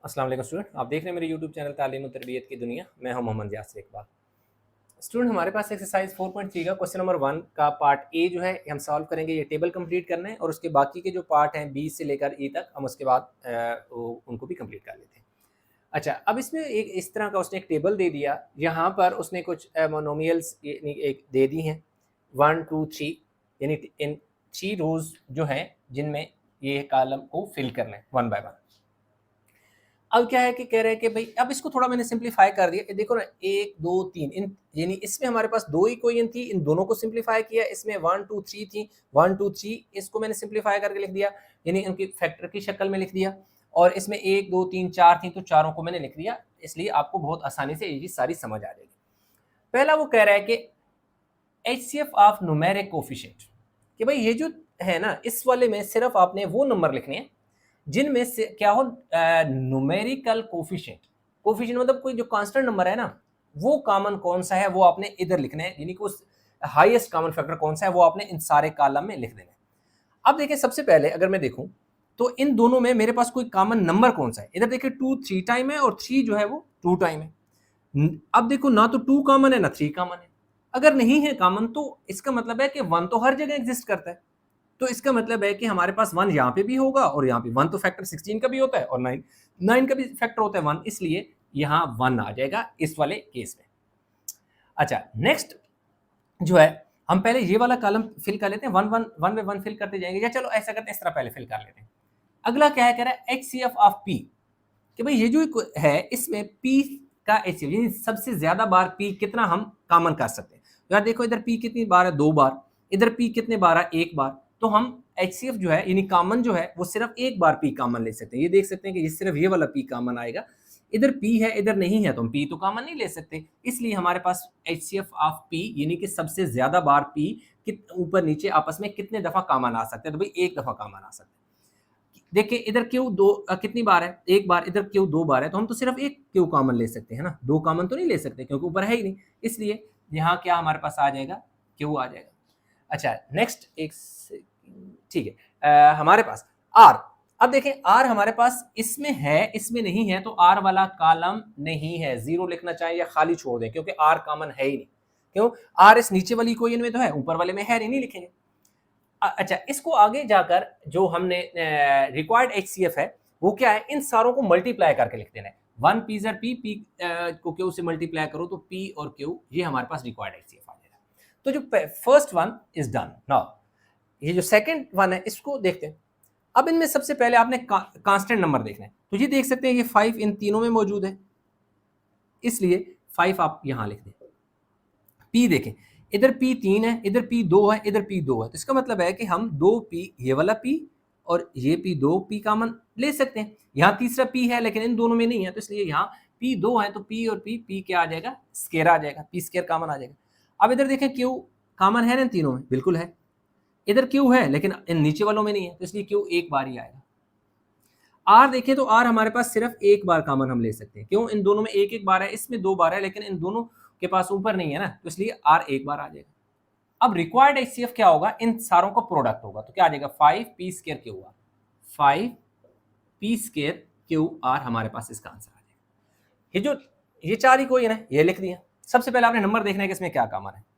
अस्सलाम वालेकुम स्टूडेंट, आप देख रहे हैं मेरे यूट्यूब चैनल तालीम और तरबियत की दुनिया। मैं हूं मोहम्मद यासिर इकबाल। स्टूडेंट, हमारे पास एक्सरसाइज 4.3 का क्वेश्चन नंबर 1 का पार्ट ए जो है हम सॉल्व करेंगे। ये टेबल कंप्लीट करना है और उसके बाकी के जो पार्ट हैं बी से लेकर ई तक हम उसके बाद उनको भी कंप्लीट कर लेते हैं। अच्छा, अब इसमें एक इस तरह का उसने एक टेबल दे दिया। यहाँ पर उसने कुछ मोनोमियल्स एक दे दी हैं 1 2 3, यानी इन 3 रोज जो हैं जिनमें ये कॉलम को फिल करना है वन बाय वन। अब क्या है कि कह रहे हैं कि भाई अब इसको थोड़ा मैंने सिंपलीफाई कर दिया। ये देखो ना, 1 2 3, इन यानी इसमें हमारे पास 2 इक्वेशन थी, इन दोनों को सिंपलीफाई किया। इसमें 1 2 3 थी, 1 2 3 इसको मैंने सिंपलीफाई करके लिख दिया, यानी उनकी फैक्टर की शक्ल में लिख दिया। और इसमें 1 2 3 4 थी, तो चारों को मैंने लिख दिया। इसलिए आपको बहुत आसानी से ये चीज सारी समझ आ जाएगी। पहला वो कह रहा है कि HCF ऑफ न्यूमेरिक कोफिशिएंट, कि भाई ये जो है ना, इस वाले में सिर्फ आपने वो नंबर लिखने हैं जिनमें से क्या हो न्यूमेरिकल कोफिशिएंट। कोफिशिएंट मतलब कोई जो कांस्टेंट नंबर है ना, वो कॉमन कौन सा है वो आपने इधर लिखना है, यानी कि उस हाईएस्ट कॉमन फैक्टर कौन सा है वो आपने इन सारे कॉलम में लिख देना है। अब देखिए, सबसे पहले अगर मैं देखूं तो इन दोनों में मेरे पास कोई कॉमन नंबर कौन सा है। इधर देखिए 2 3 टाइम है और 3 जो है वो 2 टाइम है। अब देखो ना, तो 2 कॉमन है ना 3 कॉमन है। अगर नहीं है कॉमन तो इसका मतलब है कि 1 तो हर जगह एग्जिस्ट करता है। तो इसका मतलब है कि हमारे पास 1 यहाँ पे भी होगा और यहाँ पे 1 तो फैक्टर 16 का भी होता है और 9 का भी फैक्टर होता है 1, इसलिए यहाँ 1 आ जाएगा इस वाले केस में। अच्छा, नेक्स्ट जो है, हम पहले ये वाला कॉलम फिल कर लेते हैं, 1 1 1 बाय 1 फिल करते जाएंगे, या चलो ऐसा करते हैं, इस तरह पहले फिल कर लेते हैं। अगला क्या है, कह रहा है HCF ऑफ P, कि भाई ये जो है इसमें P का HCF यानी सबसे ज्यादा बार P कितना हम कॉमन कर सकते हैं। यार देखो, इधर P कितनी बार है, 2 बार। इधर P कितने बार है, 1 बार। तो हम HCF जो है यानी कॉमन जो है वो सिर्फ एक बार P कॉमन ले सकते हैं। ये देख सकते हैं कि सिर्फ ये वाला P कॉमन आएगा। इधर P है, इधर नहीं है, तो हम P तो कॉमन नहीं ले सकते, इसलिए हमारे पास HCF ऑफ P यानी कि सबसे ज्यादा बार P ऊपर नीचे आपस में कितने दफा कॉमन आ सकते हैं, तो भाई एक दफा कॉमन आ सकते हैं। देखिए इधर क्यू दो कितनी बार है, एक बार। इधर क्यू 2 बार है, तो हम तो सिर्फ एक क्यू कॉमन ले सकते हैं ना, 2 कॉमन तो नहीं ले सकते क्योंकि ऊपर है ही नहीं, इसलिए यहाँ क्या हमारे पास आ जाएगा, क्यू आ जाएगा। अच्छा, नेक्स्ट एक ठीक है, हमारे पास आर। अब देखें, आर हमारे पास इसमें है, इसमें नहीं है, तो आर वाला कॉलम नहीं है, 0 लिखना चाहिए या खाली छोड़ दें, क्योंकि आर कॉमन है ही नहीं। क्यों? आर इस नीचे वाली इक्वेशन में तो है, ऊपर वाले में है नहीं लिखेंगे। अच्छा, इसको आगे जाकर जो हमने रिक्वायर्ड HCF है वो क्या है, इन सारों को मल्टीप्लाई करके लिख देना है। 1 पी जर पी, पी को क्यू से मल्टीप्लाई करो तो पी और क्यू, ये हमारे पास रिक्वायर्ड HCF आ जाएगा। तो जो first one is done. Now ये जो सेकंड वन है इसको देखते हैं। अब इनमें सबसे पहले आपने कांस्टेंट नंबर देखना है, तो ये देख सकते हैं ये 5 इन तीनों में मौजूद है, इसलिए 5 आप यहां लिख दें। P देखें, इधर P 3 है, इधर P 2 है, इधर P 2 है, तो इसका मतलब है कि हम 2P, ये वाला P और ये P 2P कॉमन ले सकते हैं। यहाँ तीसरा P है लेकिन इन दोनों में नहीं है, तो इसलिए यहाँ P 2 है, तो P और P क्या आ जाएगा, स्केयर आ जाएगा, P स्केयर कॉमन आ जाएगा। अब इधर देखें, Q कॉमन है ना इन तीनों में, बिल्कुल है। इधर Q है लेकिन इन नीचे वालों में नहीं है, तो इसलिए Q एक बार ही आएगा। R देखें तो R हमारे पास सिर्फ एक बार कॉमन हम ले सकते हैं, क्यों, इन दोनों में एक एक बार है, इसमें 2 बार है, लेकिन इन दोनों के पास ऊपर नहीं है ना, तो इसलिए R एक बार आ जाएगा। अब रिक्वायर्ड HCF क्या होगा, इन सारों का प्रोडक्ट होगा, तो क्या आ जाएगा, 5P square Q R, 5P square Q R हमारे पास इसका आंसर आ जाएगा। ये 4 ही कोई है ना, ये लिख दिया। सबसे पहले आपने नंबर देखना है कि इसमें क्या कॉमन है।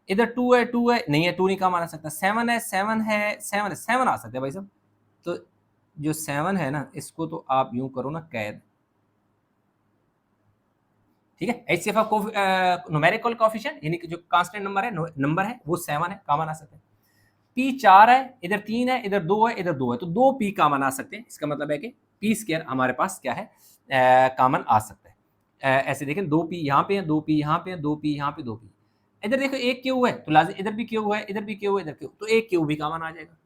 इधर 2 है, 2 है, नहीं है, 2 नहीं कॉमन आ सकता। 7 है, 7 है, 7 है, 7 आ सकता है भाई साहब। तो जो 7 है ना, इसको तो आप यूं करो ना, कैद, ठीक है। HCF ऑफ न्यूमेरिकल कोएफिशिएंट यानी कि जो कांस्टेंट नंबर है वो 7 है, कॉमन आ सकते हैं। P 4 है, इधर 3 है, इधर 2 है, इधर 2 है, तो 2 P कॉमन आ सकते हैं। इसका मतलब है कि P स्क्वायर हमारे पास क्या है, कॉमन आ सकता है। ऐसे देखें, 2 P यहाँ पे है, 2 P यहाँ पे है, 2 P यहाँ पे, 2 P इधर देखो, एक Q है तो लाजिम इधर भी Q है, इधर भी Q है, इधर Q, तो एक Q भी कॉमन आ जाएगा।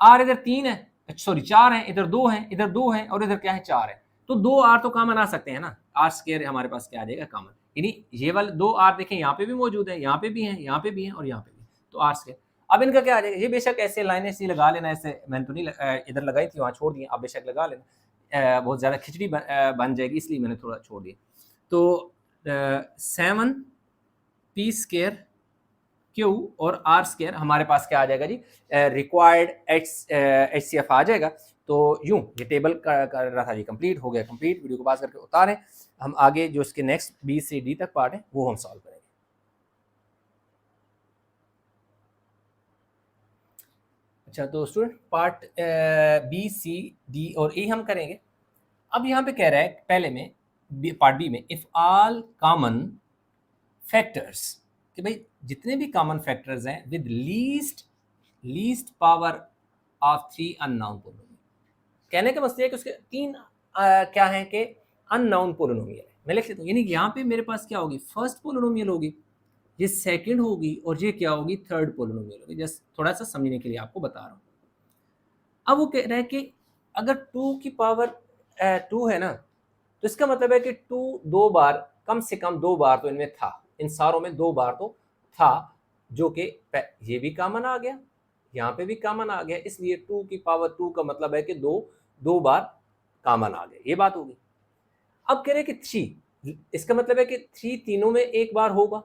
R इधर 3 है, सॉरी 4 है, इधर 2 है, इधर 2 है और इधर क्या है, 4 है, तो 2 R तो कॉमन आ सकते हैं ना। R स्क्वायर हमारे पास क्या आ जाएगा, कॉमन, यानी ये वाले 2 R देखें यहाँ पे भी मौजूद है, यहाँ पे भी है, यहाँ पे भी है और यहाँ पे भी, तो R स्क्वायर। अब इनका क्या आ जाएगा, ये बेशक ऐसे लाइनें सी लगा लेना, ऐसे मैंने तो नहीं इधर लगाई थी, वहाँ छोड़ दी, आप बेशक लगा लेना, बहुत ज़्यादा खिचड़ी बन जाएगी, इसलिए मैंने थोड़ा छोड़ दिया। तो 7P स्क्वायर Q और R स्क्वायर हमारे पास क्या आ जाएगा जी, रिक्वायर्ड HCF आ जाएगा। तो यूं ये टेबल कर रहा था, ये कंप्लीट हो गया, कंप्लीट। वीडियो को पास करके उतारें, हम आगे जो इसके नेक्स्ट बी से डी तक पार्ट है वो हम सॉल्व करेंगे। अच्छा, तो student part B C D और ए हम करेंगे। अब यहाँ पे कह रहा है पहले में पार्ट बी में, इफ ऑल कॉमन फैक्टर्स, कि भाई जितने भी कॉमन फैक्टर्स हैं with least power of 3 unknown polynomial. कहने का मतलब है कि उसके 3 क्या है कि अननोन पोलिनोमियल है। मैं लिख लेता हूँ, यानी कि यहाँ पे मेरे पास क्या होगी, फर्स्ट पोलिनोमियल होगी, ये सेकंड होगी, और ये क्या होगी, थर्ड पोलिनोमियल होगी। जस्ट थोड़ा सा समझने के लिए आपको बता रहा हूँ। अब वो कह रहा है कि अगर 2 की पावर 2 है ना, तो इसका मतलब है कि 2 दो बार, कम से कम 2 बार तो इनमें था, इन सारों में 2 बार तो था, जो कि ये भी कॉमन आ गया, यहाँ पे भी कॉमन आ गया, इसलिए 2 की पावर 2 का मतलब है कि दो बार कॉमन आ गया, ये बात होगी। अब कह रहे हैं कि 3, इसका मतलब है कि 3 तीनों में एक बार होगा।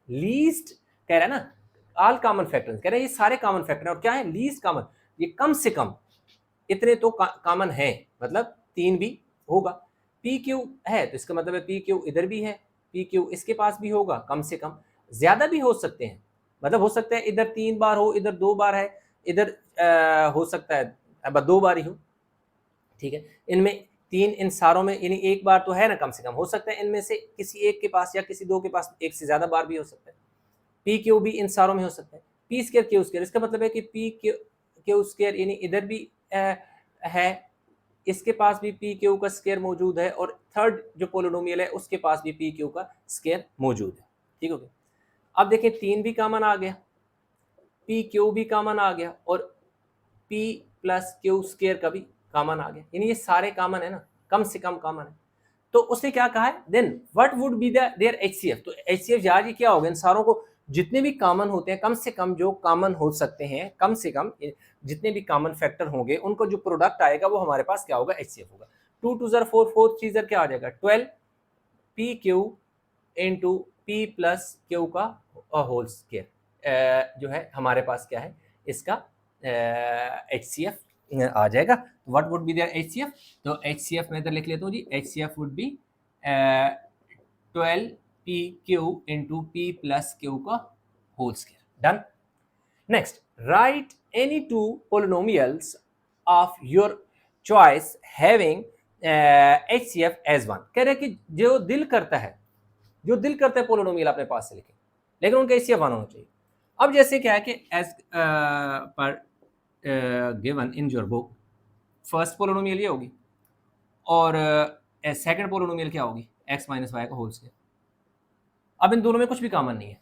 लीस्ट कह रहा है ना, ऑल कॉमन फैक्टर, कह रहे हैं ये सारे कॉमन फैक्टर हैं, और क्या है, लीस्ट कॉमन, ये कम से कम इतने तो कॉमन है, मतलब 3 भी होगा। पी क्यू है तो इसका मतलब है पी क्यू इधर भी है, पी क्यू इसके पास भी होगा, कम से कम। ज्यादा भी हो सकते हैं, मतलब हो सकता है इधर 3 बार हो, इधर 2 बार है, इधर हो सकता है अब 2 बार ही हो, ठीक है। इनमें 3, इन सारों में यानी एक बार तो है ना, कम से कम हो सकता है इनमें से किसी एक के पास या किसी 2 के पास एक से ज्यादा बार भी हो सकता है। पी क्यू भी इन सारों में हो सकता है। पी स्क्वायर क्यू स्क्वायर, इसका मतलब है कि पी क्यू स्क्वायर यानी इधर भी है, इसके पास भी पी क्यू का स्क्वायर मौजूद है, और थर्ड जो पोलिनोमियल है उसके पास भी पी क्यू का स्क्वायर मौजूद है, ठीक हो गया। अब देखिए 3 भी कॉमन आ गया, पी क्यू भी कॉमन आ गया, और पी प्लस क्यू स्क्वायर का भी कॉमन आ गया, यानी ये सारे कॉमन है ना, कम से कम कॉमन है। तो उसने क्या कहा है, then what would be there HCF, तो एचसीएफ यार ये क्या होगा, इन सारों को जितने भी कॉमन होते हैं, कम से कम जो कॉमन हो सकते हैं, कम से कम जितने भी कॉमन फैक्टर होंगे उनको जो प्रोडक्ट आएगा वो हमारे पास क्या होगा, एचसीएफ होगा। 2 2 ज़र 4, 4 3 ज़र क्या आ जाएगा, 12 P Q into P plus Q का होल स्क्वायर, जो है हमारे पास क्या है, इसका एचसीएफ आ जाएगा। What would be there HCF, तो एचसीएफ मैं इधर लिख लेता हूँ जी, HCF would be 12 P Q into P plus Q का whole square. Done. Next, write any 2 polynomials of your choice having HCF as 1। कह रहे कि जो दिल करता है पोलिनोमियल अपने पास से लिखें, लेकिन उनका एचसीएफ 1 होना चाहिए। अब जैसे क्या है कि as per given in your book, first polynomial ये होगी, और सेकंड पोलिनोमियल क्या होगी, x माइनस वाई का होल स्क्वायर। अब इन दोनों में कुछ भी कॉमन नहीं है,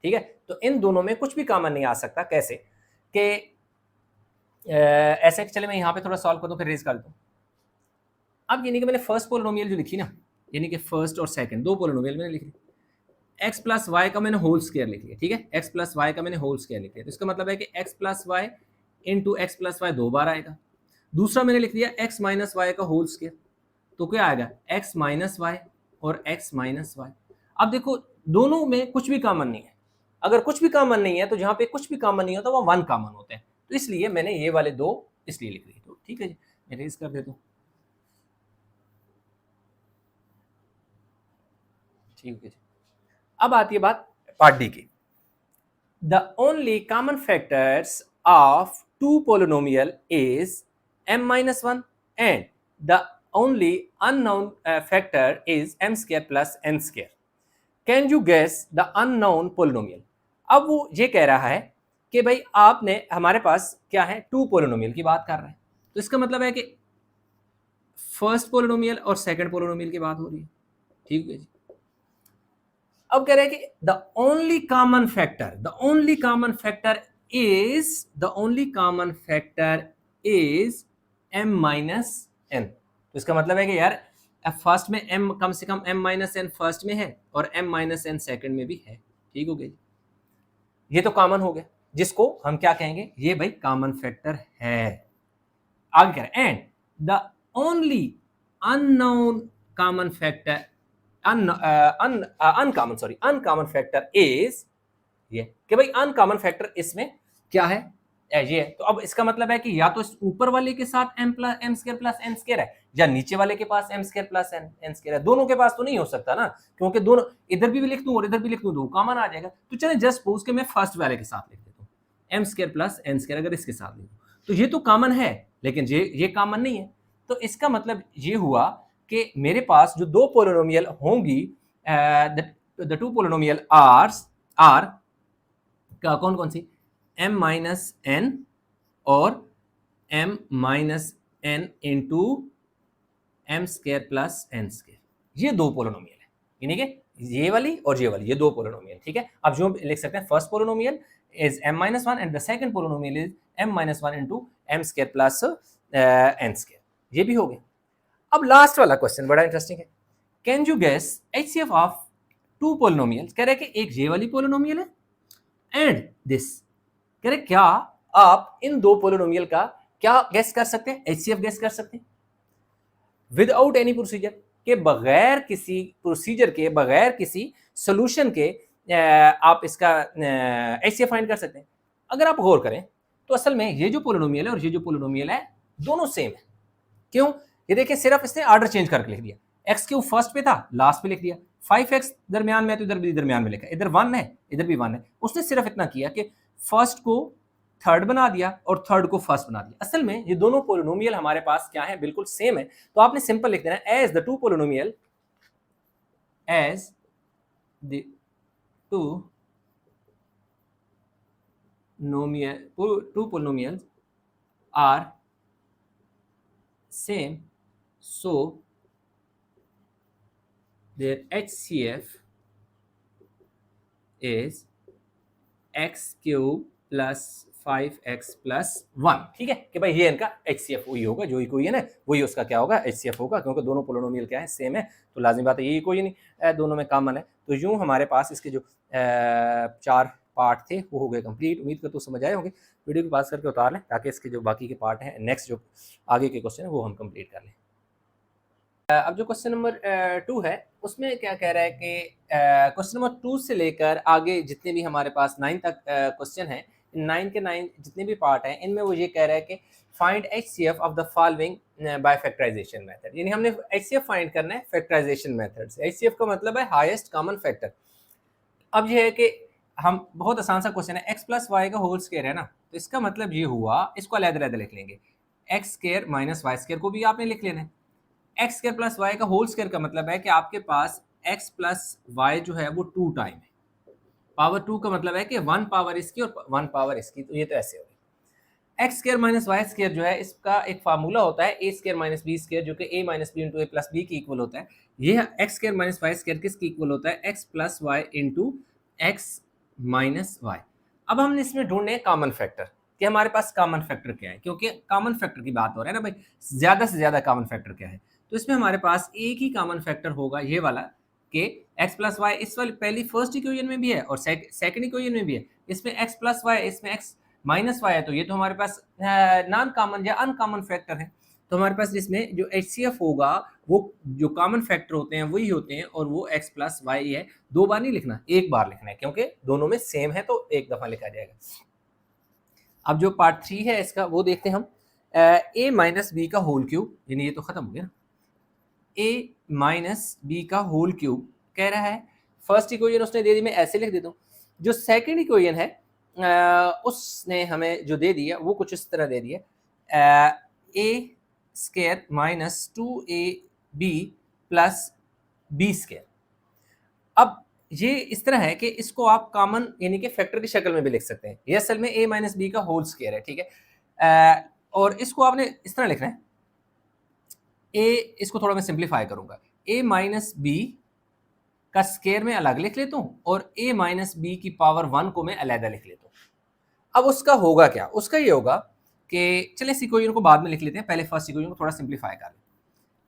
ठीक है, तो इन दोनों में कुछ भी कॉमन नहीं आ सकता। कैसे कि ऐसे, चले मैं यहाँ पे थोड़ा सॉल्व कर दूँ, फिर रेज कर दूँ। अब यानी कि मैंने फर्स्ट पोलिनोमियल जो लिखी ना, यानी कि फर्स्ट और सेकंड 2 पोलिनोमियल मैंने लिख ली, x प्लस वाई का मैंने होल स्क्वायर लिख लिया, ठीक है, x प्लस वाई का मैंने होल स्क्वायर लिख लिया, तो इसका मतलब है कि x plus y into x plus y 2 बार आएगा। दूसरा मैंने लिख दिया x माइनस वाई का होल स्क्वायर, तो क्या आएगा, x माइनस वाई और x माइनस वाई। अब देखो दोनों में कुछ भी कॉमन नहीं है, अगर कुछ भी कॉमन नहीं है तो जहां पे कुछ भी कॉमन नहीं होता वो 1 कॉमन होते हैं, तो इसलिए मैंने ये वाले 2 इसलिए लिख दिए। तो ठीक है जी, मैं रेज कर देता हूँ, ठीक है जी। अब आती है बात पार्ट डी की। The only common factors of 2 polynomial is m-1 and the only unknown factor is m square plus n square. Can you guess the unknown polynomial? अब वो ये कह रहा है कि भाई आपने, हमारे पास क्या है, 2 polynomial की बात कर रहे हैं, तो इसका मतलब है कि फर्स्ट पोलिनोमियल और सेकंड पोलिनोमियल की बात हो रही है, ठीक है जी। अब कह रहे हैं कि the only common factor is m minus n। तो इसका मतलब है कि यार फर्स्ट में m, कम से कम m माइनस n फर्स्ट में है और m माइनस n सेकंड में भी है, ठीक हो गया, ये तो कॉमन हो गया, जिसको हम क्या कहेंगे, ये भाई कॉमन फैक्टर है। आगे कह रहे हैं and the only unknown common factor, uncommon factor is, ये कि भाई अनकॉमन फैक्टर इसमें क्या है, ये है। तो अब इसका मतलब है कि या तो इस ऊपर वाले के साथ M square plus N square है, या नीचे वाले के पास M square plus N square है। दोनों के पास तो नहीं हो सकता ना, क्योंकि दोनों इधर भी लिख दूं और इधर भी लिख दूं तो कॉमन आ जाएगा। तो चले जस्ट सपोज के मैं फर्स्ट वाले के साथ लिख देता हूँ, m square plus N square अगर इसके साथ लिखूं तो ये तो कॉमन है, लेकिन ये कॉमन नहीं है। तो इसका मतलब ये हुआ कि मेरे पास जो दो पोलिनोमियल होंगी, द टू पोलिनोमियल आर का कौन कौन सी, m माइनस एन और m minus n into m square plus N square, ये दो पोलिनोमियल है, यानी कि ये वाली और ये वाली, ये दो पोलिनोमियल। ठीक है, अब जो लिख सकते हैं first polynomial is m minus one and the second polynomial is m minus one into m square plus N square, ये भी हो गया। अब लास्ट वाला क्वेश्चन बड़ा इंटरेस्टिंग है, can you guess HCF of two polynomials. कह रहे हैं कि एक ये वाली पोलिनोमियल है एंड दिस, कह रहे क्या आप इन दो पोलिनोमियल का क्या गेस कर सकते हैं, HCF गेस कर सकते हैं विदाउट एनी प्रोसीजर, के बगैर किसी प्रोसीजर के, बगैर किसी सोल्यूशन के आप इसका HCF फाइंड कर सकते हैं। अगर आप गौर करें तो असल में ये जो पोलिनोमियल है और ये जो पोलिनोमियल है दोनों सेम है। क्यों, ये देखिए सिर्फ इसने ऑर्डर चेंज करके लिख दिया, एक्स क्यूब फर्स्ट पे था लास्ट पे लिख दिया, 5x दरमियान में, तो इधर भी दरमियान में लिखा, इधर 1 है इधर भी 1 है। उसने सिर्फ इतना किया कि फर्स्ट को थर्ड बना दिया और थर्ड को फर्स्ट बना दिया। असल में ये दोनों पोलिनोमियल हमारे पास क्या है, बिल्कुल सेम है। तो आपने सिंपल लिख देना as the two polynomial, as the two polynomials are same, so their HCF is x cube plus 5x plus 1। ठीक है कि भाई ये इनका HCF वही होगा, जो इक्वेशन है वही उसका क्या होगा, HCF होगा, क्योंकि दोनों पोलिनोमियल क्या है, सेम है। तो लाजमी बात है ये इक्वेशन दोनों में कॉमन है। तो यूं हमारे पास इसके जो 4 पार्ट थे वो हो गए कंप्लीट। उम्मीद करता हूँ समझ आए होंगे। वीडियो को पास करके उतार लें ताकि इसके जो बाकी के पार्ट हैं, नेक्स्ट जो आगे के क्वेश्चन है वो हम कंप्लीट कर लें। अब जो क्वेश्चन नंबर 2 है उसमें क्या कह रहा है कि क्वेश्चन नंबर 2 से लेकर आगे जितने भी हमारे पास 9 तक क्वेश्चन हैं, 9 के 9 जितने भी पार्ट हैं इनमें वो ये कह रहा है कि find HCF of the following by factorization method, यानी हमने HCF फाइंड करना है फैक्टराइजेशन मेथड से। HCF का मतलब है हाईएस्ट कॉमन फैक्टर। अब ये है कि हम बहुत आसान सा क्वेश्चन है, x प्लस वाई का होल स्क्वायर है ना, तो इसका मतलब ये हुआ, इसको अलग-अलग लिख लेंगे, x square minus y square को भी आपने लिख लेना है। एक्स स्क्वायर प्लस वाई का होल स्क्वायर का मतलब है कि आपके पास एक्स प्लस वाई जो है वो 2 टाइम है, पावर 2 का मतलब है कि 1 पावर इसकी और 1 पावर इसकी, तो ये तो ऐसे होगा। X square minus y square जो है इसका एक फार्मूला होता है a square minus b square, जो कि a minus b into a plus b की इक्वल होता है। ये x square minus y square किसकी इक्वल होता है, x plus y into x minus y. अब हमने इसमें ढूंढने हैं कॉमन फैक्टर कि हमारे पास कॉमन फैक्टर क्या है, क्योंकि कॉमन फैक्टर की बात हो रहा है ना भाई, ज्यादा से ज्यादा कॉमन फैक्टर क्या है। तो इसमें हमारे पास एक ही कॉमन फैक्टर होगा, ये वाला कि एक्स प्लस वाई इस वाली पहली फर्स्ट इक्वेशन में भी है और सेकंड इक्वेशन में भी है। इसमें एक्स प्लस वाई, इसमें एक्स माइनस वाई है, तो ये तो हमारे पास नॉन कॉमन या अनकॉमन फैक्टर है। तो हमारे पास इसमें जो HCF होगा वो जो कॉमन फैक्टर होते हैं वही होते हैं, और वो x प्लस वाई है। 2 बार नहीं लिखना, एक बार लिखना है, क्योंकि दोनों में सेम है तो एक दफा लिखा जाएगा। अब जो पार्ट 3 है इसका वो देखते हैं हम, a माइनस बी का होल क्यूब, यानी ये तो खत्म हो गया ना, a माइनस बी का होल क्यूब कह रहा है। फर्स्ट इक्वेशन उसने दे दी, मैं ऐसे लिख देता हूँ। जो सेकंड इक्वेशन है उसने हमें जो दे दिया वो कुछ इस तरह दे दिया, a square minus 2ab plus b square. अब ये इस तरह है कि इसको आप कॉमन यानी कि फैक्टर की शक्ल में भी लिख सकते हैं। ये असल में a माइनस बी का होल स्क्वायर है, ठीक है। और इसको आपने इस तरह लिखना है, a, इसको थोड़ा मैं सिंप्लीफाई करूंगा, a माइनस बी का स्क्वायर में अलग लिख लेता हूँ और a माइनस बी की पावर 1 को मैं अलग लिख लेता हूँ। अब उसका होगा क्या, उसका ये होगा कि चले इस इक्वेशन को बाद में लिख लेते हैं, पहले फर्स्ट इक्वेशन को थोड़ा सिंप्लीफाई कर लें।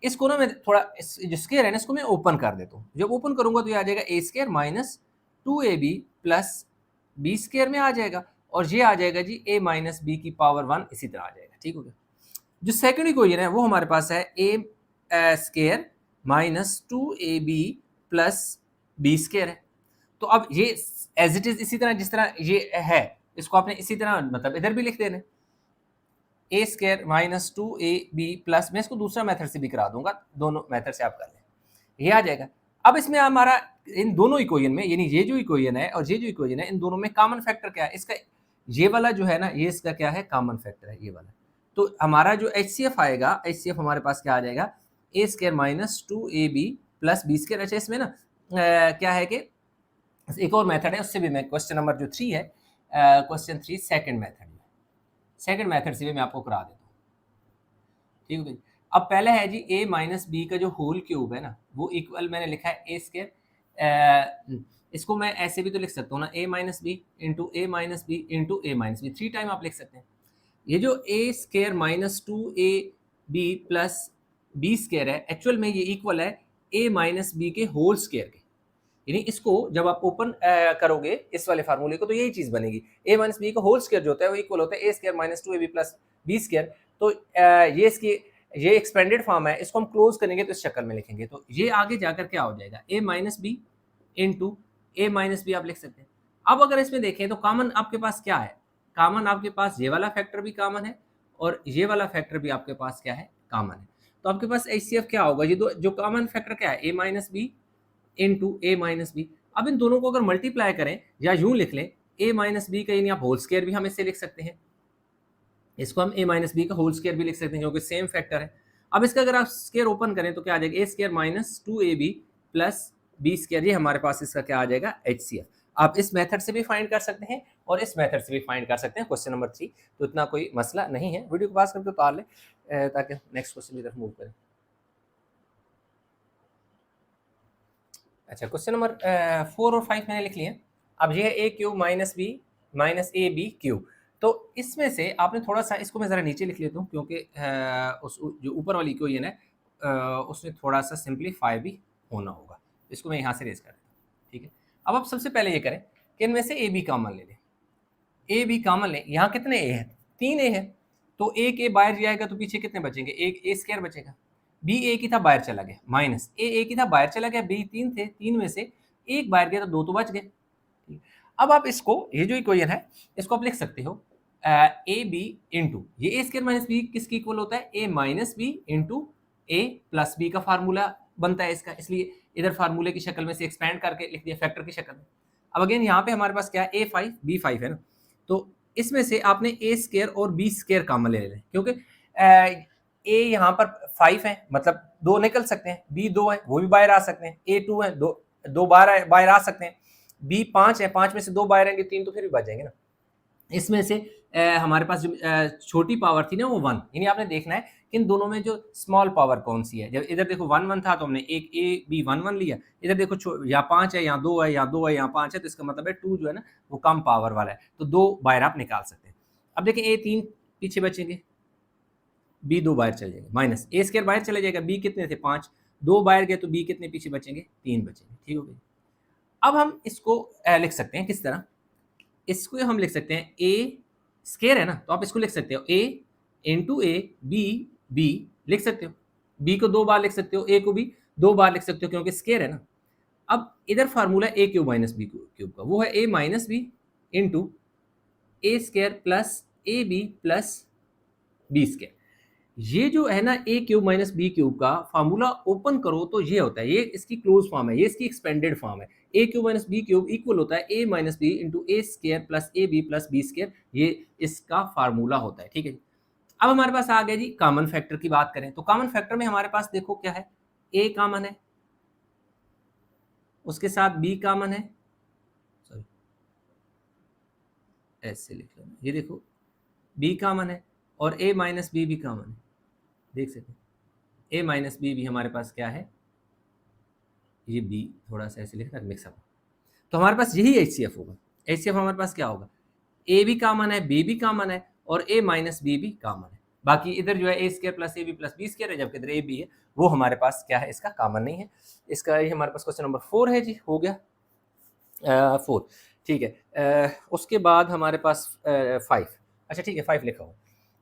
इसको ना मैं थोड़ा जो स्क्वायर है ना इसको मैं ओपन कर देता हूँ। जब ओपन करूंगा तो ये आ जाएगा a square minus 2ab plus b square में आ जाएगा, और ये आ जाएगा जी a माइनस बी की पावर 1 इसी तरह आ जाएगा, ठीक हो गया। जो सेकंड इक्वेशन है वो हमारे पास है a square minus 2ab plus b square है। तो अब ये एज इट इज इसी तरह जिस तरह ये है इसको आपने इसी तरह मतलब इधर भी लिख देना, ए स्क्वायर माइनस 2ab प्लस, मैं इसको दूसरा मेथड से भी करा दूंगा, दोनों मेथड से आप कर लें, ये आ जाएगा। अब इसमें हमारा इन दोनों इक्वेशन में, यानी ये जो इक्वेशन है और ये जो इक्वेशन है, इन दोनों में कॉमन फैक्टर क्या है इसका, ये वाला जो है ना, ये इसका क्या है, कॉमन फैक्टर है ये वाला। तो हमारा जो HCF आएगा, HCF हमारे पास क्या आ जाएगा, a square minus 2ab plus b square. अच्छा इसमें ना क्या है कि एक और मेथड है, उससे भी मैं क्वेश्चन नंबर जो 3 है, क्वेश्चन 3 सेकंड मेथड है, सेकंड मेथड से भी मैं आपको करा देता हूँ, ठीक है भाई। अब पहले है जी a माइनस बी का जो होल क्यूब है ना, वो इक्वल मैंने लिखा है ए स्क्वायर, इसको मैं ऐसे भी तो लिख सकता हूँ ना, a minus b into a minus b into a minus b, 3 time आप लिख सकते हैं। ये जो a square minus 2ab plus b square है, एक्चुअल में ये इक्वल है a माइनस बी के होल स्क्वायर के, यानी इसको जब आप ओपन करोगे इस वाले फार्मूले को, तो यही चीज बनेगी, a माइनस बी का होल स्क्वायर जो होता है वो इक्वल होता है a square minus 2ab plus b square. तो ये इसकी ये एक्सपेंडेड फॉर्म है, इसको हम क्लोज करेंगे तो इस शक्ल में लिखेंगे, तो ये आगे जाकर क्या हो जाएगा, a minus b into a minus b आप लिख सकते हैं। अब अगर इसमें देखें तो कॉमन आपके पास क्या है, कॉमन आपके पास ये वाला फैक्टर भी कॉमन है और ये वाला फैक्टर भी आपके पास क्या है, कॉमन है। तो आपके पास HCF क्या होगा, ये दो जो कॉमन फैक्टर क्या है, a minus b into a minus b. अब इन दोनों को अगर मल्टीप्लाई करें या यूं लिख लें, ए माइनस बी का यानी आप होल स्क्वायर भी हम इससे लिख सकते हैं, इसको हम ए माइनस बी का होल स्क्वायर भी लिख सकते हैं क्योंकि सेम फैक्टर है। अब इसका अगर आप स्क्वायर ओपन करें तो क्या आ जाएगा, a square minus 2ab plus b square, ये हमारे पास इसका क्या आ जाएगा, HCF। आप इस मेथड से भी फाइंड कर सकते हैं और इस मेथड से भी फाइंड कर सकते हैं क्वेश्चन नंबर 3, तो इतना कोई मसला नहीं है। वीडियो को पास करके उतार लें ताकि नेक्स्ट क्वेश्चन की तरफ मूव करें। अच्छा क्वेश्चन नंबर 4 और 5 मैंने लिख लिए। अब ये है a cube minus b minus a b cube, तो इसमें से आपने थोड़ा सा, इसको मैं ज़रा नीचे लिख लेता हूँ क्योंकि उस जो ऊपर वाली इक्वेशन है उसमें थोड़ा सा सिंप्लीफाई भी होना होगा, इसको मैं यहाँ से रेज कर देता हूँ, ठीक है। अब आप सबसे पहले ये करें कि इनमें से ए बी कॉमन ले लें, ए बी कॉमन लें। यहाँ कितने ए हैं, 3 ए है, तो एक ए बाहर जाएगा तो पीछे कितने बचेंगे, एक ए स्क्वायर बचेगा। बी ए की था बाहर चला गया, माइनस ए की था बाहर चला गया, बी 3 थे, 3 में से एक बाहर गया तो 2 तो बच गए। अब आप इसको, ये जो इक्वेशन है इसको आप लिख सकते हो ए बी इंटू, ये ए स्क्वायर माइनस बी किसकी इक्वल होता है, a minus b into a plus B का फार्मूला बनता है इसका, इसलिए इधर फार्मूले की शक्ल में से एक्सपेंड करके लिख दिया फैक्टर की शक्ल में। अब अगेन यहाँ पे हमारे पास क्या है, A5 B5 है ना, तो इसमें से आपने ए स्क्वायर और बी स्क्वायर कॉमन ले लें क्योंकि ए यहाँ पर 5 है, मतलब 2 निकल सकते हैं, बी 2 है वो भी बाहर आ सकते हैं, ए 2 है, दो बाहर आ सकते हैं, बी 5 है, 5 में से 2 बाहर आएंगे, 3 तो फिर भी बच जाएंगे ना। इसमें से हमारे पास जो छोटी पावर थी ना वो 1, यानी आपने देखना है कि इन दोनों में जो स्मॉल पावर कौन सी है। जब इधर देखो 1 1 था तो हमने एक ए बी 1 1 लिया, इधर देखो यहाँ 5 है, यहाँ 2 है, यहाँ 2 है, यहाँ 5 है, तो इसका मतलब है 2 जो है ना वो कम पावर वाला है, तो 2 बाहर आप निकाल सकते हैं। अब देखें ए 3 पीछे बचेंगे, बी 2 बाहर चले जाएंगे, माइनस ए स्क्वायर बाहर चले जाएगा, बी कितने थे 5, 2 बाहर गए तो बी कितने पीछे बचेंगे, 3 बचेंगे, ठीक हो गई। अब हम इसको लिख सकते हैं किस तरह, इसको हम लिख सकते हैं ए स्क्वायर है ना, तो आप इसको लिख सकते हो ए इंटू ए बी बी लिख सकते हो, बी को 2 बार लिख सकते हो, ए को भी 2 बार लिख सकते हो क्योंकि स्क्वायर है ना। अब इधर formula a cube minus b cube का, वो है a minus b into a square plus a b plus b square. ये जो है ना a cube minus b cube का फार्मूला ओपन करो तो ये होता है, ये इसकी क्लोज फॉर्म है, ये इसकी एक्सपेंडेड फॉर्म है। A cube minus b cube equal होता है a minus b into a square plus a b plus b square, ये इसका फार्मूला होता है, ठीक है। अब हमारे पास आ गया जी कॉमन फैक्टर की बात करें तो कॉमन फैक्टर में हमारे पास देखो क्या है, ए कॉमन है, उसके साथ बी कॉमन है, सॉरी ऐसे लिख लो, ये देखो बी कॉमन है और ए माइनस बी भी कॉमन है, देख सकते हैं ए माइनस बी भी हमारे पास क्या है, ये बी थोड़ा सा ऐसे लिखना मिक्सअप, तो हमारे पास यही HCF होगा। HCF हमारे पास क्या होगा, ए भी कॉमन है, बी भी कॉमन है और ए माइनस बी भी कॉमन है, बाकी इधर जो है a square plus a b plus b square है, जबकि इधर ए बी है वो हमारे पास क्या है, इसका कॉमन नहीं है। इसका ये हमारे पास क्वेश्चन नंबर 4 है जी, हो गया 4, ठीक है। उसके बाद हमारे पास 5, अच्छा ठीक है 5 लिखा हो।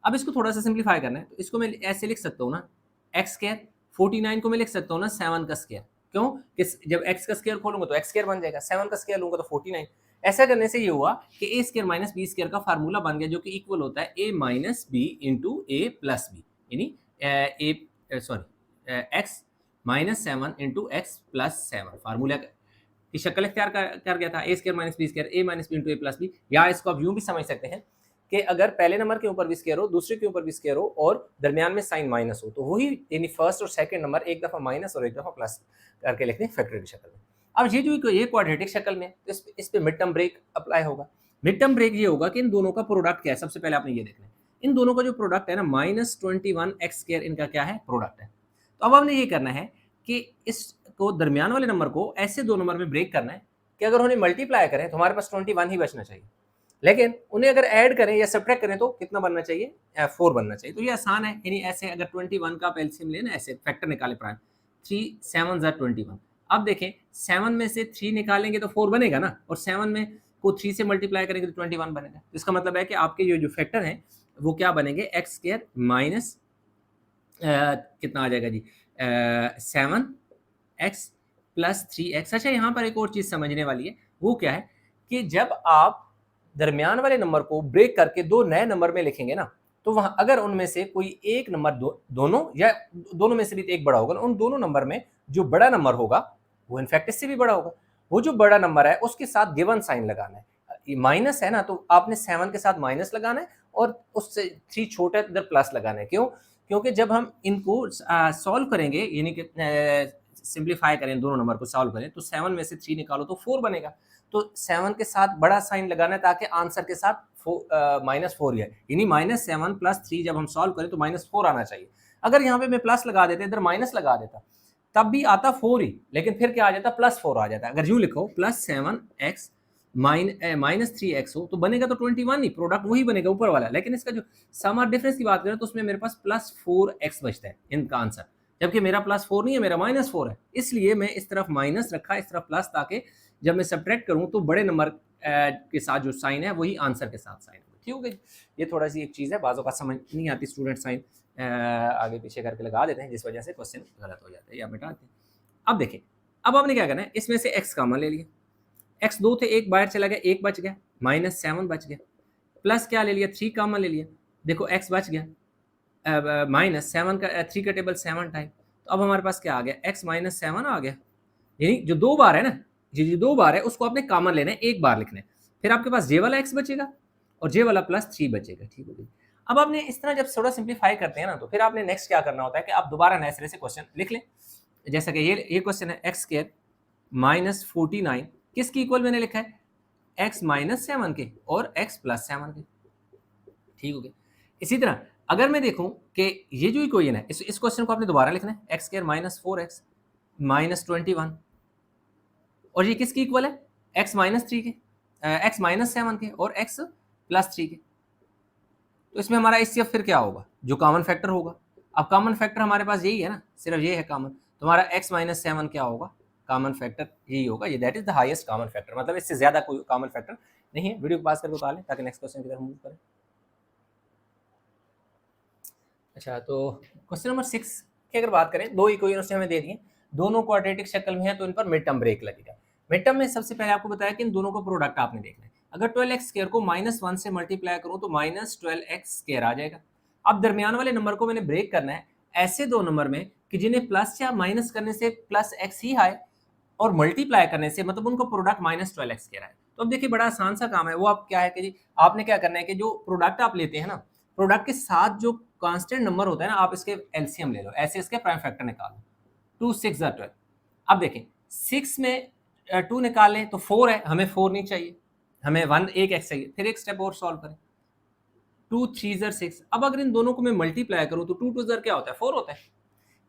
अब इसको थोड़ा सा सिंप्लीफाई करना है तो इसको मैं ऐसे लिख सकता हूँ ना, एक्स स्क्वायर 49 को मैं लिख सकता हूँ ना 7 का स्क्वायर, क्यों कि जब x का स्क्वायर खोलूंगा तो x स्क्वायर बन जाएगा, 7 का स्क्वायर लूंगा तो 49, ऐसा करने से ये हुआ कि ए स्क्वायर माइनस बी स्क्वायर का फार्मूला बन गया, जो कि इक्वल होता है a minus b into a plus b, यानी x minus 7 into x plus 7 formula की शक्ल इख्तियार कर गया था, ए square minus b square a minus b into a plus B. या इसको आप यूं भी समझ सकते हैं कि अगर पहले नंबर के ऊपर भी स्क्वायर हो, दूसरे के ऊपर भी स्क्वायर हो और दरमियान में साइन माइनस हो, तो वही यानी फर्स्ट और सेकंड नंबर एक दफा माइनस और एक दफा प्लस करके लिखते हैं फैक्टर की शक्ल में। अब ये क्वाड्रेटिक शक्ल में, इस पे मिड टर्म ब्रेक अप्लाई होगा। मिड टर्म ब्रेक ये होगा कि इन दोनों का प्रोडक्ट क्या है। सबसे पहले आपने ये देखना है, इन दोनों का जो प्रोडक्ट है ना -21x², इनका क्या है, प्रोडक्ट है। तो अब हमने ये करना है कि इसको दरमियान वाले नंबर को ऐसे दो नंबर में ब्रेक करना है कि अगर उन्हें मल्टीप्लाई करें तो हमारे पास 21 ही बचना चाहिए, लेकिन उन्हें अगर ऐड करें या सब्ट्रैक्ट करें तो कितना बनना चाहिए, 4 बनना चाहिए। तो ये आसान है, यानी ऐसे अगर 21 का आप एलसीएम लेना, ऐसे फैक्टर निकाले प्राइम, 3 7 21। अब देखें 7 में से 3 निकालेंगे तो 4 बनेगा ना, और 7 में को 3 से मल्टीप्लाई करेंगे तो 21 बनेगा। तो इसका मतलब है कि आपके ये जो फैक्टर हैं वो क्या बनेंगे, एक्स स्क्वायर माइनस कितना आ जाएगा जी, 7x प्लस 3x। अच्छा, यहाँ पर एक और चीज़ समझने वाली है, वो क्या है कि जब आप दरमियान वाले नंबर को ब्रेक करके दो नए नंबर में लिखेंगे ना, तो वहां अगर उनमें से कोई एक नंबर दोनों या दोनों में से भी एक बड़ा होगा, उन दोनों नंबर में जो बड़ा नंबर होगा वो इनफैक्ट इससे भी बड़ा होगा। वो जो बड़ा नंबर है उसके साथ गिवन साइन लगाना है। माइनस है ना, तो आपने 7 के साथ माइनस लगाना है और उससे 3 छोटा इधर प्लस लगाना है। क्यों? क्योंकि जब हम इनको सॉल्व करेंगे, यानी कि सिंप्लीफाई करें, दोनों नंबर को सॉल्व करें, तो 7 में से 3 निकालो तो 4 बनेगा। तो 7 के साथ बड़ा साइन लगाना है ताकि आंसर के साथ -4 ही है, यानी -7 प्लस 3 जब हम सॉल्व करें तो -4 आना चाहिए। अगर यहाँ पे मैं प्लस लगा देता, इधर माइनस लगा देता, तब भी आता 4 ही, लेकिन फिर क्या आ जाता, +4 आ जाता। अगर यूं लिखो +7x -3x हो तो बनेगा तो 21 ही, प्रोडक्ट वही बनेगा ऊपर वाला। लेकिन इसका जो सम और डिफरेंस की बात करें तो उसमें मेरे पास +4x बचता है इनका आंसर, जबकि मेरा +4 नहीं है, मेरा -4 है। इसलिए मैं इस तरफ माइनस रखा, इस तरफ प्लस, ताकि जब मैं सब्ट्रैक्ट करूं तो बड़े नंबर के साथ जो साइन है वही आंसर के साथ साइन होगा। ठीक है, ये थोड़ा सी एक चीज़ है, बाज़ों का समझ नहीं आती, स्टूडेंट साइन आगे पीछे करके लगा देते हैं, जिस वजह से क्वेश्चन गलत हो जाता है या मिटाते हैं। अब देखिए, अब आपने क्या करना है, इसमें से x कॉमन ले लिया, x 2 थे, एक बाहर चला गया, एक बच गया, -7 बच गया, प्लस क्या ले लिया, 3 कॉमन ले लिया, देखो x बच गया, -7 का 3 का टेबल 7 टाइम। तो अब हमारे पास क्या आ गया, x -7 आ गया, यानी जो 2 बार है ना, जो 2 बार है उसको आपने कॉमन लेना है, एक बार लिखना है, फिर आपके पास जे वाला x बचेगा और जे वाला +3 बचेगा। ठीक हो गई। अब आपने इस तरह जब थोड़ा सिंप्लीफाई करते हैं ना, तो फिर आपने नेक्स्ट क्या करना होता है कि आप दोबारा नए सिरे से क्वेश्चन लिख लें। जैसा कि ये क्वेश्चन है, x स्क्वायर -49 किसकी इक्वल मैंने लिखा है, x -7 के और x +7 के। ठीक हो गया। इसी तरह अगर मैं देखूं कि ये जो इक्वेशन है, इस क्वेश्चन को आपने दोबारा लिखना है, x स्क्वायर -4x -21, और ये किसकी इक्वल है, x -3 के, x -7 के और x +3 के। तो इसमें हमारा HCF फिर क्या होगा, जो कॉमन फैक्टर होगा। अब कॉमन फैक्टर हमारे पास यही है ना, सिर्फ ये है कॉमन, तो हमारा x -7 क्या होगा, कॉमन फैक्टर यही होगा, ये that is the highest common factor, मतलब इससे ज्यादा कोई कॉमन फैक्टर नहीं है। वीडियो को पास करके उतार लें ताकि नेक्स्ट क्वेश्चन की तरफ मूव करें। अच्छा, तो क्वेश्चन नंबर 6 की अगर बात करें, दो इक्वेशंस हमें दे दिए, दोनों क्वाड्रेटिक शक्ल में है, तो इन पर मिड टर्म ब्रेक लगेगा। मिड टर्म में सबसे पहले आपको बताया कि इन दोनों का प्रोडक्ट आपने देखना है। अगर 12x² को -1 से मल्टीप्लाई करूं तो -12x² आ जाएगा। अब दरमियान वाले नंबर को मैंने ब्रेक करना है ऐसे दो नंबर में कि जिन्हें प्लस या माइनस करने से +x ही आए और मल्टीप्लाई करने से मतलब उनको प्रोडक्ट -12x² आए। तो अब देखिए, बड़ा आसान सा काम है। वो आप क्या है कि जी, आपने क्या करना है कि जो प्रोडक्ट आप लेते हैं ना, प्रोडक्ट के साथ जो कांस्टेंट नंबर होता है ना, आप इसके एलसीएम ले लो, ऐसे इसके प्राइम फैक्टर निकालो। 2 6 12। अब देखें, 6 में 2 निकालें तो 4 है, हमें 4 नहीं चाहिए, हमें 1 एक x चाहिए। फिर एक स्टेप और सॉल्व करें, 2 3 6। अब अगर इन दोनों को मैं मल्टीप्लाई करूं तो 2 2 क्या होता है, 4 होता है।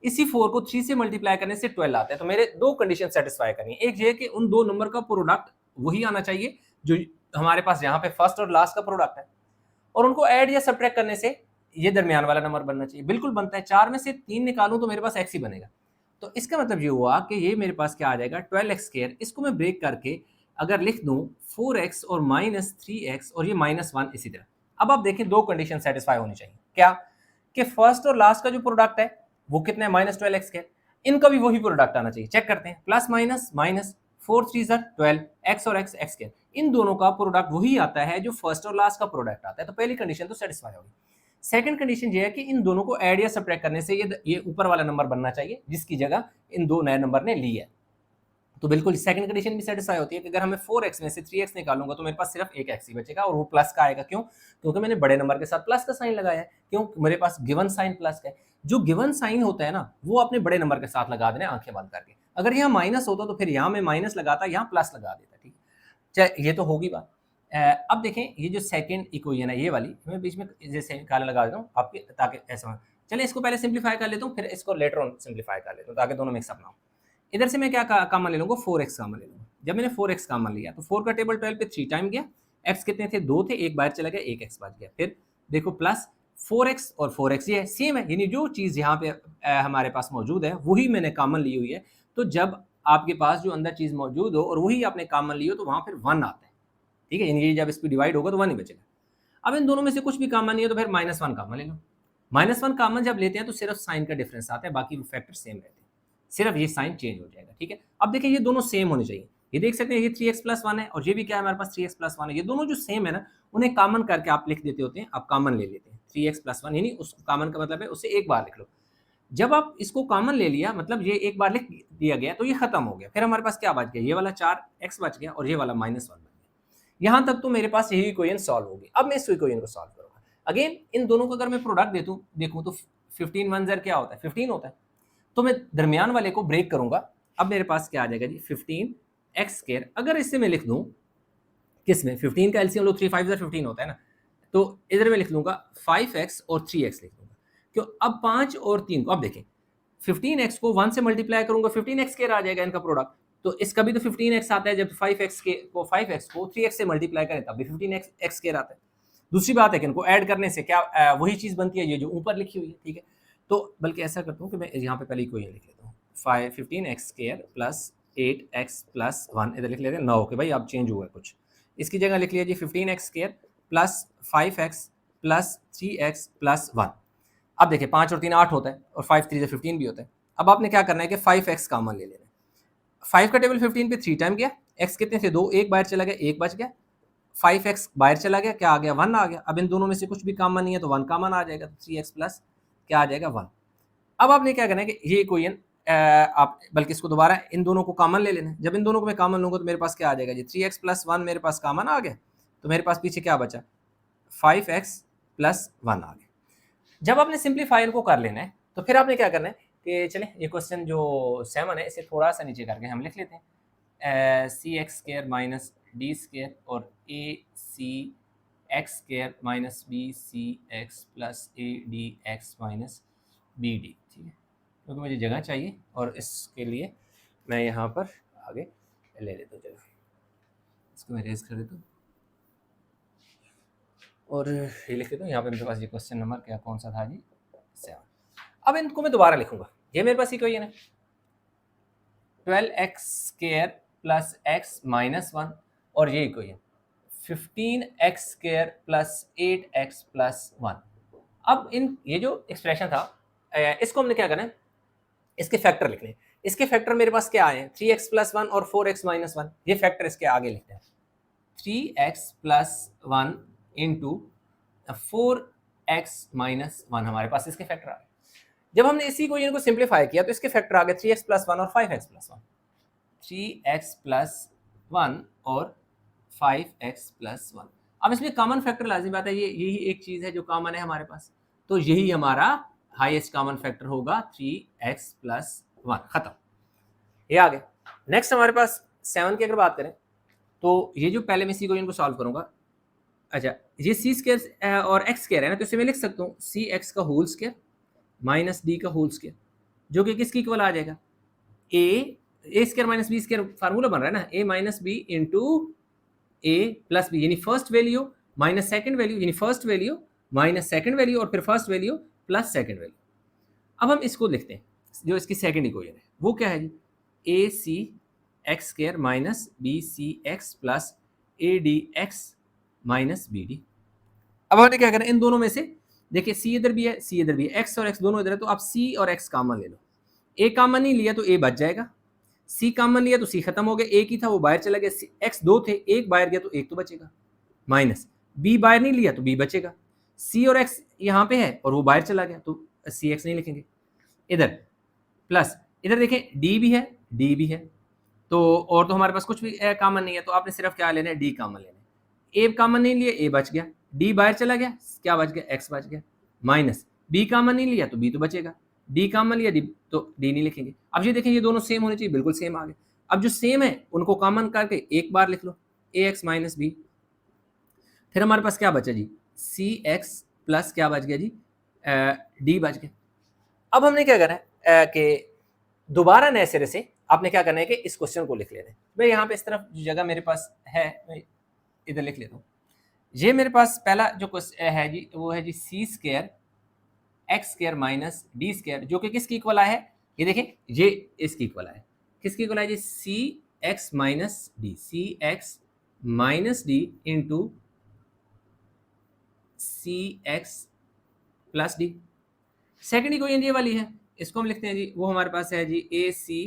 इसी 4 को 3 से मल्टीप्लाई करने से 12 आता है। तो मेरे दो कंडीशन सेटिस्फाई करनी है। एक ये कि उन दो नंबर का प्रोडक्ट वही आना चाहिए जो हमारे पास यहाँ पे फर्स्ट और लास्ट का प्रोडक्ट है, और उनको ऐड या सब्ट्रैक्ट करने से ये दरमियान वाला नंबर बनना चाहिए। बिल्कुल बनता है। 4 में से 3 निकालूं तो मेरे पास x ही बनेगा। तो इसका मतलब ये हुआ कि ये मेरे पास क्या आ जाएगा, 12x²। इसको मैं ब्रेक करके अगर लिख दूं 4x और -3x और ये -1 इसी तरह। अब आप देखें, दो कंडीशन सेटिस्फाई होनी चाहिए। क्या कि फर्स्ट और लास्ट का जो प्रोडक्ट है वो कितना है, -12x²। इनका भी वही प्रोडक्ट आना चाहिए। चेक करते हैं, प्लस माइनस माइनस, 4 3 12, x और x x²। इन दोनों का प्रोडक्ट वही आता है जो फर्स्ट और लास्ट का प्रोडक्ट आता है, तो पहली कंडीशन तो सेटिस्फाई होगी। सेकंड कंडीशन ये है कि इन दोनों को ऐड या सब्ट्रैक्ट करने से ये ऊपर वाला नंबर बनना चाहिए जिसकी जगह इन दो नए नंबर ने ली है, तो बिल्कुल सेकंड कंडीशन भी सेटिस्फाई होती है कि अगर हमें 4x में से 3x निकालूंगा तो मेरे पास सिर्फ एक x ही बचेगा और वो प्लस का आएगा। क्यों? क्योंकि मैंने बड़े नंबर के साथ प्लस का साइन लगाया है। क्यों? मेरे पास गिवन साइन प्लस का है। जो गिवन साइन होता है ना वो अपने बड़े नंबर के साथ लगा देना आंखें बंद करके। अगर यहाँ माइनस होता तो फिर यहाँ मैं माइनस लगाता, यहाँ प्लस लगा देता। ठीक है, ये तो होगी बात। अब देखें ये जो सेकंड इक्वेशन है ये वाली, मैं बीच में जैसे काला लगा देता हूँ आपके ताकि ऐसा, चलिए इसको पहले सिंप्लीफाई कर लेता हूँ फिर इसको लेटर ऑन सिंप्लीफाई कर लेता हूँ ताकि दोनों मिक्सअप ना हो। इधर से मैं क्या कॉमन ले लूंगा, 4x कॉमन ले लूंगा। जब मैंने 4x कॉमन लिया तो 4 का टेबल 12 पे 3 टाइम गया, x कितने थे, 2 थे, एक बाहर चला गया, एक x बच गया। फिर देखो प्लस 4x और 4x ये सेम है, यानी जो चीज़ यहाँ पे हमारे पास मौजूद है वही मैंने कॉमन ली हुई है। तो जब आपके पास जो अंदर चीज़ मौजूद हो और वही आपने कॉमन ली हो तो वहाँ फिर 1 आता है। ठीक है, यानी जब इस पर डिवाइड होगा तो 1 ही बचेगा। अब इन दोनों में से कुछ भी कॉमन नहीं है तो फिर -1 कॉमन ले लो। -1 कॉमन जब लेते हैं तो सिर्फ साइन का डिफरेंस आता है, बाकी फैक्टर सेम रहते हैं, सिर्फ ये साइन चेंज हो जाएगा। ठीक है, अब देखिए ये दोनों सेम होने चाहिए। ये देख सकते हैं ये 3x + 1 है और ये भी क्या है हमारे पास 3x + 1 है। ये दोनों जो सेम है ना उन्हें कॉमन करके आप लिख देते होते हैं, आप कॉमन ले लेते हैं 3x + 1, यानी उस कॉमन का मतलब है उसे एक बार लिख लो। जब आप इसको कॉमन ले लिया मतलब ये एक बार लिख दिया गया तो ये खत्म हो गया। फिर हमारे पास क्या बच गया, ये वाला 4x बच गया और ये वाला -1 बच गया। यहाँ तक तो मेरे पास यही इक्वेशन सॉल्व होगी। अब मैं इस इक्वेशन को सॉल्व करूंगा। अगेन इन दोनों का अगर मैं प्रोडक्ट देखूं तो 15 1 ज़र क्या होता है, 15 होता है। तो मैं दरमियान वाले को ब्रेक करूंगा। अब मेरे पास क्या आ जाएगा जी, 15x²। अगर इससे मैं लिख दूं किस में, 15 का एलसीएम लो 3 5 ज़र 15 होता है ना, तो इधर मैं लिख लूंगा 5x और 3x लिख दूंगा। क्यों? अब 5 और 3 को अब देखें 15x को 1 से मल्टीप्लाई करूंगा 15x² आ जाएगा इनका प्रोडक्ट। तो इसका भी तो 15x आता है, जब 5x को 3x से मल्टीप्लाई करें तब भी 15x² आता है। दूसरी बात है कि इनको ऐड करने से क्या वही चीज़ बनती है ये जो ऊपर लिखी हुई है। ठीक है, तो बल्कि ऐसा करता हूँ कि मैं यहाँ पे पहले इक्वेशन लिख लेता हूँ, 15x² + 8x + 1 इधर लिख लेते हैं। 9 के भाई अब चेंज हुआ है कुछ, इसकी जगह लिख लिया जी 15x² + 5x + 3x + 1। अब देखिए 5 और 3 8 होता है और 5 3 से 15 भी होता है। अब आपने क्या करना है कि 5x कॉमन ले लेना है। 5 का टेबल 15 पे 3 टाइम गया, x कितने थे 2, एक बाहर चला गया, एक बच गया, 5x बाहर चला गया, क्या आ गया 1 आ गया। अब इन दोनों में से कुछ भी कॉमन नहीं है तो 1 कॉमन आ जाएगा, तो 3x प्लस क्या आ जाएगा 1। अब आपने क्या करना है कि ये इक्वेशन आप बल्कि इसको दोबारा इन दोनों को कॉमन ले लेना है। जब इन दोनों को मैं कॉमन लूंगा तो मेरे पास क्या आ जाएगा जी, 3x + 1 मेरे पास कॉमन आ गया, तो मेरे पास पीछे क्या बचा 5x + 1 आ गया। जब आपने सिंप्लीफाई इनको कर लेना है तो फिर आपने क्या करना है कि चले ये क्वेश्चन जो 7 है इसे थोड़ा सा नीचे करके हम लिख लेते हैं, cx² - d² और acx² - bcx + adx - bd। ठीक है, क्योंकि मुझे जगह चाहिए और इसके लिए मैं यहाँ पर आगे ले लेता हूँ जगह, इसको मैं रेज कर देता हूँ और ये लिख देता हूँ यहाँ पे। मेरे पास ये क्वेश्चन नंबर क्या कौन सा था जी, 7। अब इनको मैं दोबारा लिखूंगा। ये मेरे पास इक्वेशन है 12x² + x - 1 और ये इक्वेशन 15x² + 8x + 1। अब इन ये जो एक्सप्रेशन था इसको हमने क्या करना है, इसके फैक्टर लिखने हैं। इसके फैक्टर मेरे पास क्या आए हैं 3x + 1 और 4x - 1। ये फैक्टर इसके आगे लिखते हैं 3x + 1 × 4x - 1 हमारे पास इसके फैक्टर आ गए। जब हमने इसी को सिंप्लीफाई किया तो इसके फैक्टर आ गए 3x + 1 और 5x + 1, 3x + 1 और 5x + 1। अब इसमें कॉमन फैक्टर लाजिम बात है, ये यही एक चीज़ है जो कॉमन है हमारे पास, तो यही हमारा हाईएस्ट कॉमन फैक्टर होगा 3x + 1। खत्म, ये आ गया। नेक्स्ट हमारे पास 7 की अगर बात करें तो ये जो पहले मैं इसी को सॉल्व करूंगा। अच्छा, ये c² और x² है ना, तो इसे मैं लिख सकता हूँ cx का होल स्क्वायर - d का होल स्क्वायर, जो कि किसकी इक्वल आ जाएगा a² - b² फार्मूला बन रहा है ना, a - b × a + b, यानी first value minus second value, यानी first value minus second value और फिर first value plus second value. अब हम इसको लिखते हैं, जो इसकी सेकंड इक्वेशन है वो क्या है जी, ac x² - bcx + adx - bd। अब हमने क्या करना है, इन दोनों में से देखिए c इधर भी है, c इधर भी है, x और x दोनों इधर है, तो आप c और x कॉमन ले लो। a कॉमन नहीं लिया तो a बच जाएगा, सी कॉमन लिया तो सी खत्म हो गया, एक ही था वो बाहर चला गया, एक्स दो थे, एक बाहर गया तो एक तो बचेगा, माइनस बी बाहर नहीं लिया तो बी बचेगा, सी और एक्स यहाँ पे है और वो बाहर चला गया तो सी एक्स नहीं लिखेंगे। इधर प्लस इधर देखें डी भी है, डी भी है, तो और तो हमारे पास कुछ भी कॉमन नहीं है, तो आपने सिर्फ क्या लेना है, डी कॉमन लेना है। ए कॉमन नहीं लिया, ए बच गया, डी बाहर चला गया, क्या बच गया, एक्स बच गया, माइनस बी कॉमन नहीं लिया तो बी तो बचेगा, डी कॉमन लिया डी तो डी नहीं लिखेंगे। अब ये देखें ये दोनों सेम होने चाहिए, बिल्कुल सेम आ गए। अब जो सेम है उनको कॉमन करके एक बार लिख लो, ए एक्स माइनस बी, फिर हमारे पास क्या बचा जी, सी एक्स प्लस क्या बच गया जी, डी बच गया। अब हमने क्या करना है कि दोबारा नए सिरे से आपने क्या करना है कि इस क्वेश्चन को लिख लेना है। भाई यहाँ पे इस तरफ जगह मेरे पास है, मैं इधर लिख लेता हूँ। ये मेरे पास पहला जो क्वेश्चन है जी वो है जी c square x square minus d square, जो कि किसकी इक्वल आया है, ये देखें ये इसकी इक्वल आया है, किसकी इक्वल आया जी, c x minus d, c x minus d into c x plus d. Second equation ये वाली है, इसको हम लिखते हैं जी, वो हमारे पास है जी a c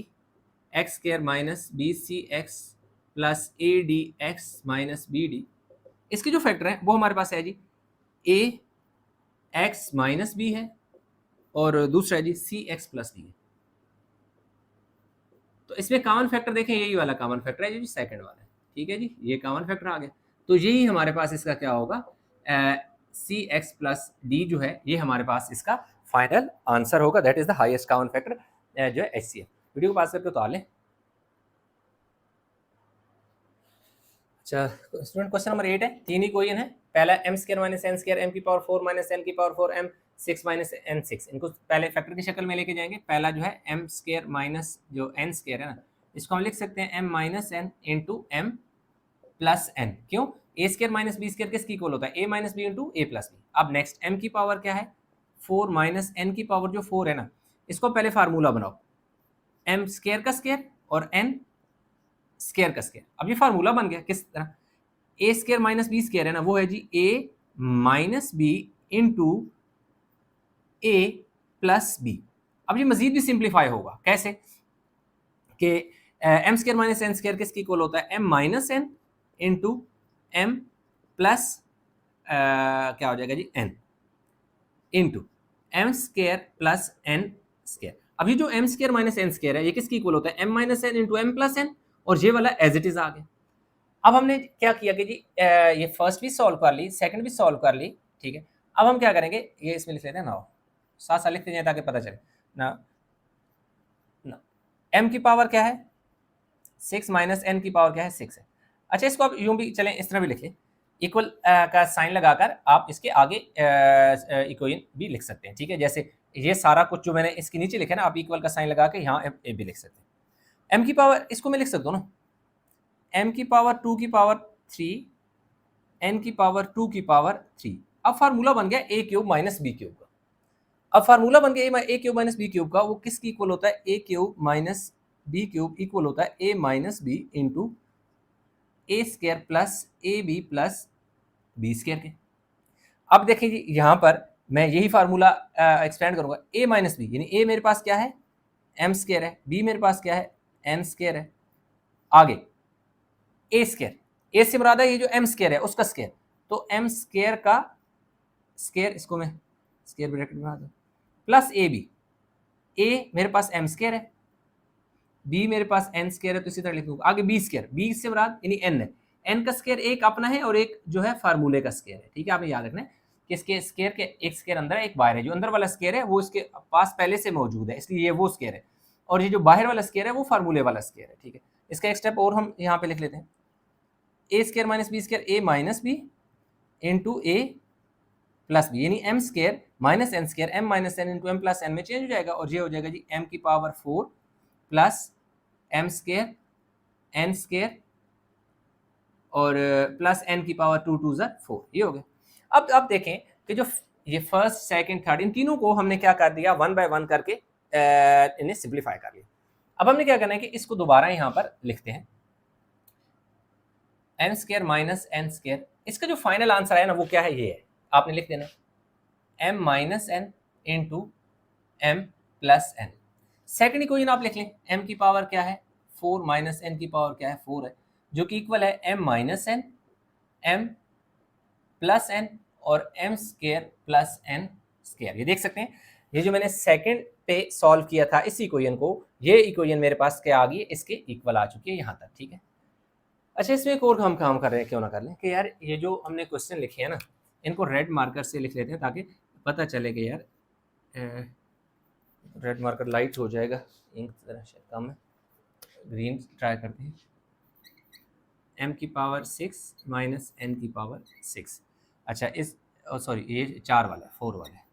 x square minus b c x plus a d x minus b d. इसके जो फैक्टर है वो हमारे पास है जी ए एक्स माइनस बी है और दूसरा है जी सी एक्स प्लस डी है। तो इसमें कॉमन फैक्टर देखें, यही वाला कॉमन फैक्टर है जी सेकंड वाला है, ठीक है जी, ये कॉमन फैक्टर आ गया। तो यही हमारे पास इसका क्या होगा, सी एक्स प्लस डी जो है ये हमारे पास इसका फाइनल आंसर होगा, that is the highest common factor जो है एचसीएफ। वीडियो को पास करके उतार लें। अच्छा स्टूडेंट क्वेश्चन नंबर 8 है, तीन ही क्वेश्चन है। पहला m square minus n square m की पावर 4 माइनस एन की पावर 4 एम 6 माइनस एन 6, इनको पहले फैक्टर की शक्ल में लेके जाएंगे। पहला जो है एम स्क्वायर माइनस जो एन स्क्वायर है ना, इसको हम लिख सकते हैं m minus n into m plus n. क्यों, a square minus b square किसकी इक्वल होता है, a minus b into a plus b. अब नेक्स्ट एम की पावर क्या है 4 माइनस एन की पावर जो 4 है ना, इसको पहले फार्मूला बनाओ, एम स्क्वायर का स्क्वायर और एन स्क्वायर का स्क्वायर। अब ये फार्मूला बन गया किस तरह, a square minus b square है ना, वो है जी a minus b into a plus b. अब ये मजीद भी सिंप्लीफाई होगा, कैसे कि m square minus n square किसकी इक्वल होता है, m minus n into m plus क्या हो जाएगा जी n into m square plus N square. अब ये जो m square minus n square है ये किसकी इक्वल होता है, m minus n into m plus n, और ये वाला एज इट इज आ गया। अब हमने क्या किया कि जी ये फर्स्ट भी सॉल्व कर ली, सेकंड भी सॉल्व कर ली, ठीक है। अब हम क्या करेंगे, ये इसमें लिख लेते हैं ना, साथ साथ लिखते जाए ताकि पता चले ना। एम की पावर क्या है 6 माइनस एन की पावर क्या है 6 है। अच्छा इसको आप यूं भी चलें, इस तरह भी लिख लें, इक्वल का साइन लगाकर आप इसके आगे इक्वेशन भी लिख सकते हैं, ठीक है। जैसे ये सारा कुछ जो मैंने इसके नीचे लिखा है ना, आप इक्वल का साइन लगा के यहाँ ए भी लिख सकते हैं। एम की पावर इसको मैं लिख सकता हूँ ना, एम की पावर 2 की पावर 3 एन की पावर 2 की पावर 3। अब फार्मूला बन गया a cube minus b cube का। अब फार्मूला बन गया a cube minus b cube का, वो किसकी इक्वल होता है, a cube minus b cube equal होता है a minus b into a square plus a b plus b square के। अब देखिए जी यहाँ पर मैं यही फार्मूला एक्सपेंड करूंगा, ए माइनस बी यानी ए मेरे पास क्या है एम स्क्वायर है, बी मेरे पास क्या है एन स्क्वायर है, आगे ए स्क्वायर, ए से मुराद है ये जो एम स्क्वायर है उसका स्क्वायर, तो एम स्क्वायर का स्क्वायर, इसको मैं स्क्वायर ब्रैकेट में बना दूं, प्लस ए बी, ए मेरे पास एम स्क्वायर है, बी मेरे पास एन स्क्वायर है, तो इसी तरह लिख दूंगा आगे बी स्क्वायर, बी से मुराद यानी एन है, एन का स्क्वायर एक अपना है और एक जो है फार्मूले का स्क्वायर है, ठीक है। आपने याद रखना है कि इसके स्क्वायर के एक स्क्वायर अंदर है एक बाहर है, जो अंदर वाला स्क्वायर है वो इसके पास पहले से मौजूद है इसलिए ये वो स्क्वायर है, और ये जो बाहर वाला स्क्वायर है वो फार्मूले वाला स्क्वायर है, ठीक है। इसका एक स्टेप और हम यहाँ पे लिख लेते हैं, a square minus b square a minus b into a plus b, यानी m square minus n square m minus n into m plus n में चेंज हो जाएगा, और ये हो जाएगा जी एम की power 4 plus m square n square और प्लस एन की पावर 2 2 4, ये हो गया। अब देखें कि जो ये फर्स्ट सेकंड थर्ड इन तीनों को हमने क्या कर दिया, वन बाय वन करके इन्हें सिंप्लीफाई कर लिया। अब हमने क्या करना है कि इसको दोबारा यहाँ पर लिखते हैं, n square minus n square, इसका जो फाइनल आंसर है ना वो क्या है, ये है, आपने लिख देना m minus n into m plus n. Second equation आप लिख लें, एम की पावर क्या है 4 माइनस एन की पावर क्या है 4 है, जो कि इक्वल है m minus n, m plus n और m square plus n square. ये देख सकते हैं, ये जो मैंने सेकंड पे सॉल्व किया था इस इक्वेशन को, ये इक्वेशन मेरे पास क्या आ गई, इसके इक्वल आ चुकी है यहाँ तक, ठीक है। अच्छा, इसमें एक और हम काम कर रहे हैं, क्यों ना कर लें कि यार ये जो हमने क्वेश्चन लिखे हैं ना, इनको रेड मार्कर से लिख लेते हैं ताकि पता चले कि यार रेड मार्कर लाइट हो जाएगा, इंक जरा शायद कम है, ग्रीन ट्राई करते हैं। m की पावर 6 माइनस n की पावर 6। अच्छा, इस सॉरी ये 4 वाला है, 4 वाला है,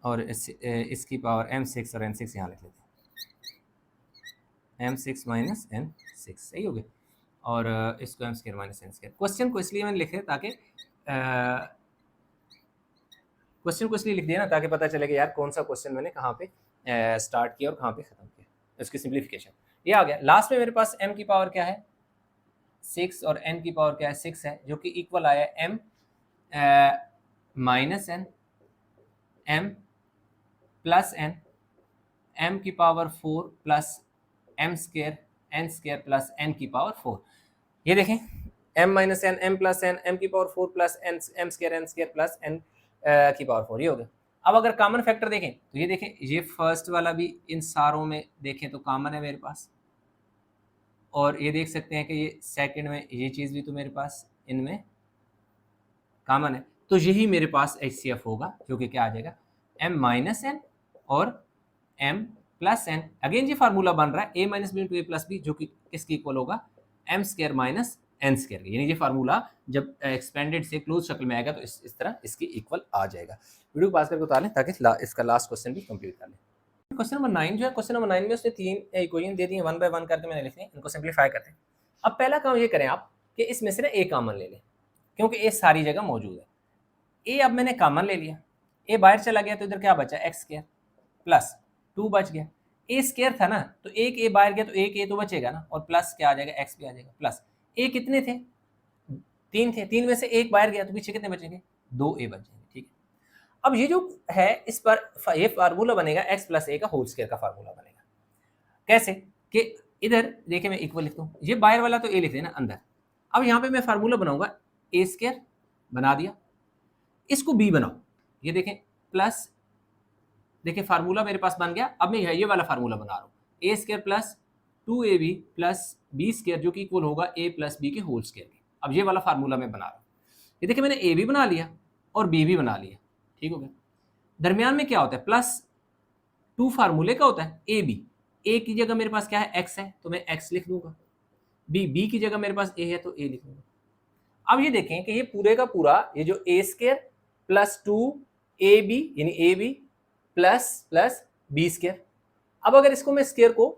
और इसकी पावर m6 और n6 यहाँ लिख लेते हैं, m6 माइनस n6 सही हो गया, और इसको m square minus n square. Question को इसलिए मैंने लिखे ताकि क्वेश्चन को इसलिए लिख दिया ना ताकि पता चले कि यार कौन सा क्वेश्चन मैंने कहाँ पे स्टार्ट किया और कहाँ पे ख़त्म किया, इसकी सिंप्लीफिकेशन ये आ गया। लास्ट में मेरे पास m की पावर क्या है 6 और n की पावर क्या है 6 है, जो कि इक्वल आया m minus n, m plus n, m की power 4 plus m square n square plus n की पावर 4। ये देखें m minus n, m plus n, m की power 4 plus m square n square plus n की power 4, ये हो गया। अब अगर कॉमन फैक्टर देखें तो ये देखें, ये फर्स्ट वाला भी इन सारों में देखें तो कॉमन है मेरे पास, और ये देख सकते हैं कि ये सेकंड में ये चीज़ भी तो मेरे पास इनमें कॉमन है, तो यही मेरे पास HCF होगा, क्योंकि क्या आ जाएगा m माइनस n और m प्लस n। अगेन ये फार्मूला बन रहा है a minus b into a plus b, जो कि किसकी इक्वल होगा m square minus n square, यानी ये फार्मूला जब एक्सपेंडेड से क्लोज शक्ल में आएगा तो इस तरह इसकी इक्वल आ जाएगा। वीडियो को पास करके उतार लें ताकि इसका लास्ट क्वेश्चन भी कंप्लीट कर लें। क्वेश्चन नंबर 9 जो है, क्वेश्चन नंबर 9 में उसने 3 इक्वेशन दे दी है, 1 बाय 1 करके मैंने लिखे हैं, इनको सिंप्लीफाई करते हैं। अब पहला काम ये करें आप कि इसमें से ना a कॉमन ले लें, क्योंकि a सारी जगह मौजूद है। a अब मैंने कॉमन ले लिया, a बाहर चला गया तो इधर क्या बचा x स्क्वायर प्लस 2 बच गया, a स्क्वायर था ना तो एक a बाहर गया तो एक a तो बचेगा ना, और प्लस क्या आ जाएगा x भी आ जाएगा, प्लस a कितने थे 3 थे, 3 में से एक बाहर गया तो पीछे कितने बचेंगे 2 a बच जाएंगे, ठीक है। अब ये जो है इस पर ये फार्मूला बनेगा x प्लस a का होल स्क्वायर का फार्मूला बनेगा। कैसे कि इधर देखिए मैं इक्वल लिखता हूँ, ये बाहर वाला तो a लिख देना अंदर, अब यहाँ पे मैं फार्मूला बनाऊंगा a स्क्वायर बना दिया, इसको b बनाओ, ये देखें प्लस, देखिए फार्मूला मेरे पास बन गया। अब मैं ये वाला फार्मूला बना रहा हूँ a square plus 2ab plus b square, जो कि इक्वल होगा a प्लस b के होल स्क्वायर के। अब ये वाला फार्मूला मैं बना रहा हूँ, ये देखिए मैंने a भी बना लिया और b भी बना लिया, ठीक हो गया। दरमियान में क्या होता है प्लस 2 फार्मूले का होता है ए बी, ए की जगह मेरे पास क्या है x है तो मैं x लिख दूंगा, बी की जगह मेरे पास a है तो a लिख दूंगा। अब ये देखें कि ये पूरे का पूरा ये जो a स्क्वायर प्लस 2ab यानी a b plus plus b square, अब अगर इसको मैं स्क्वायर को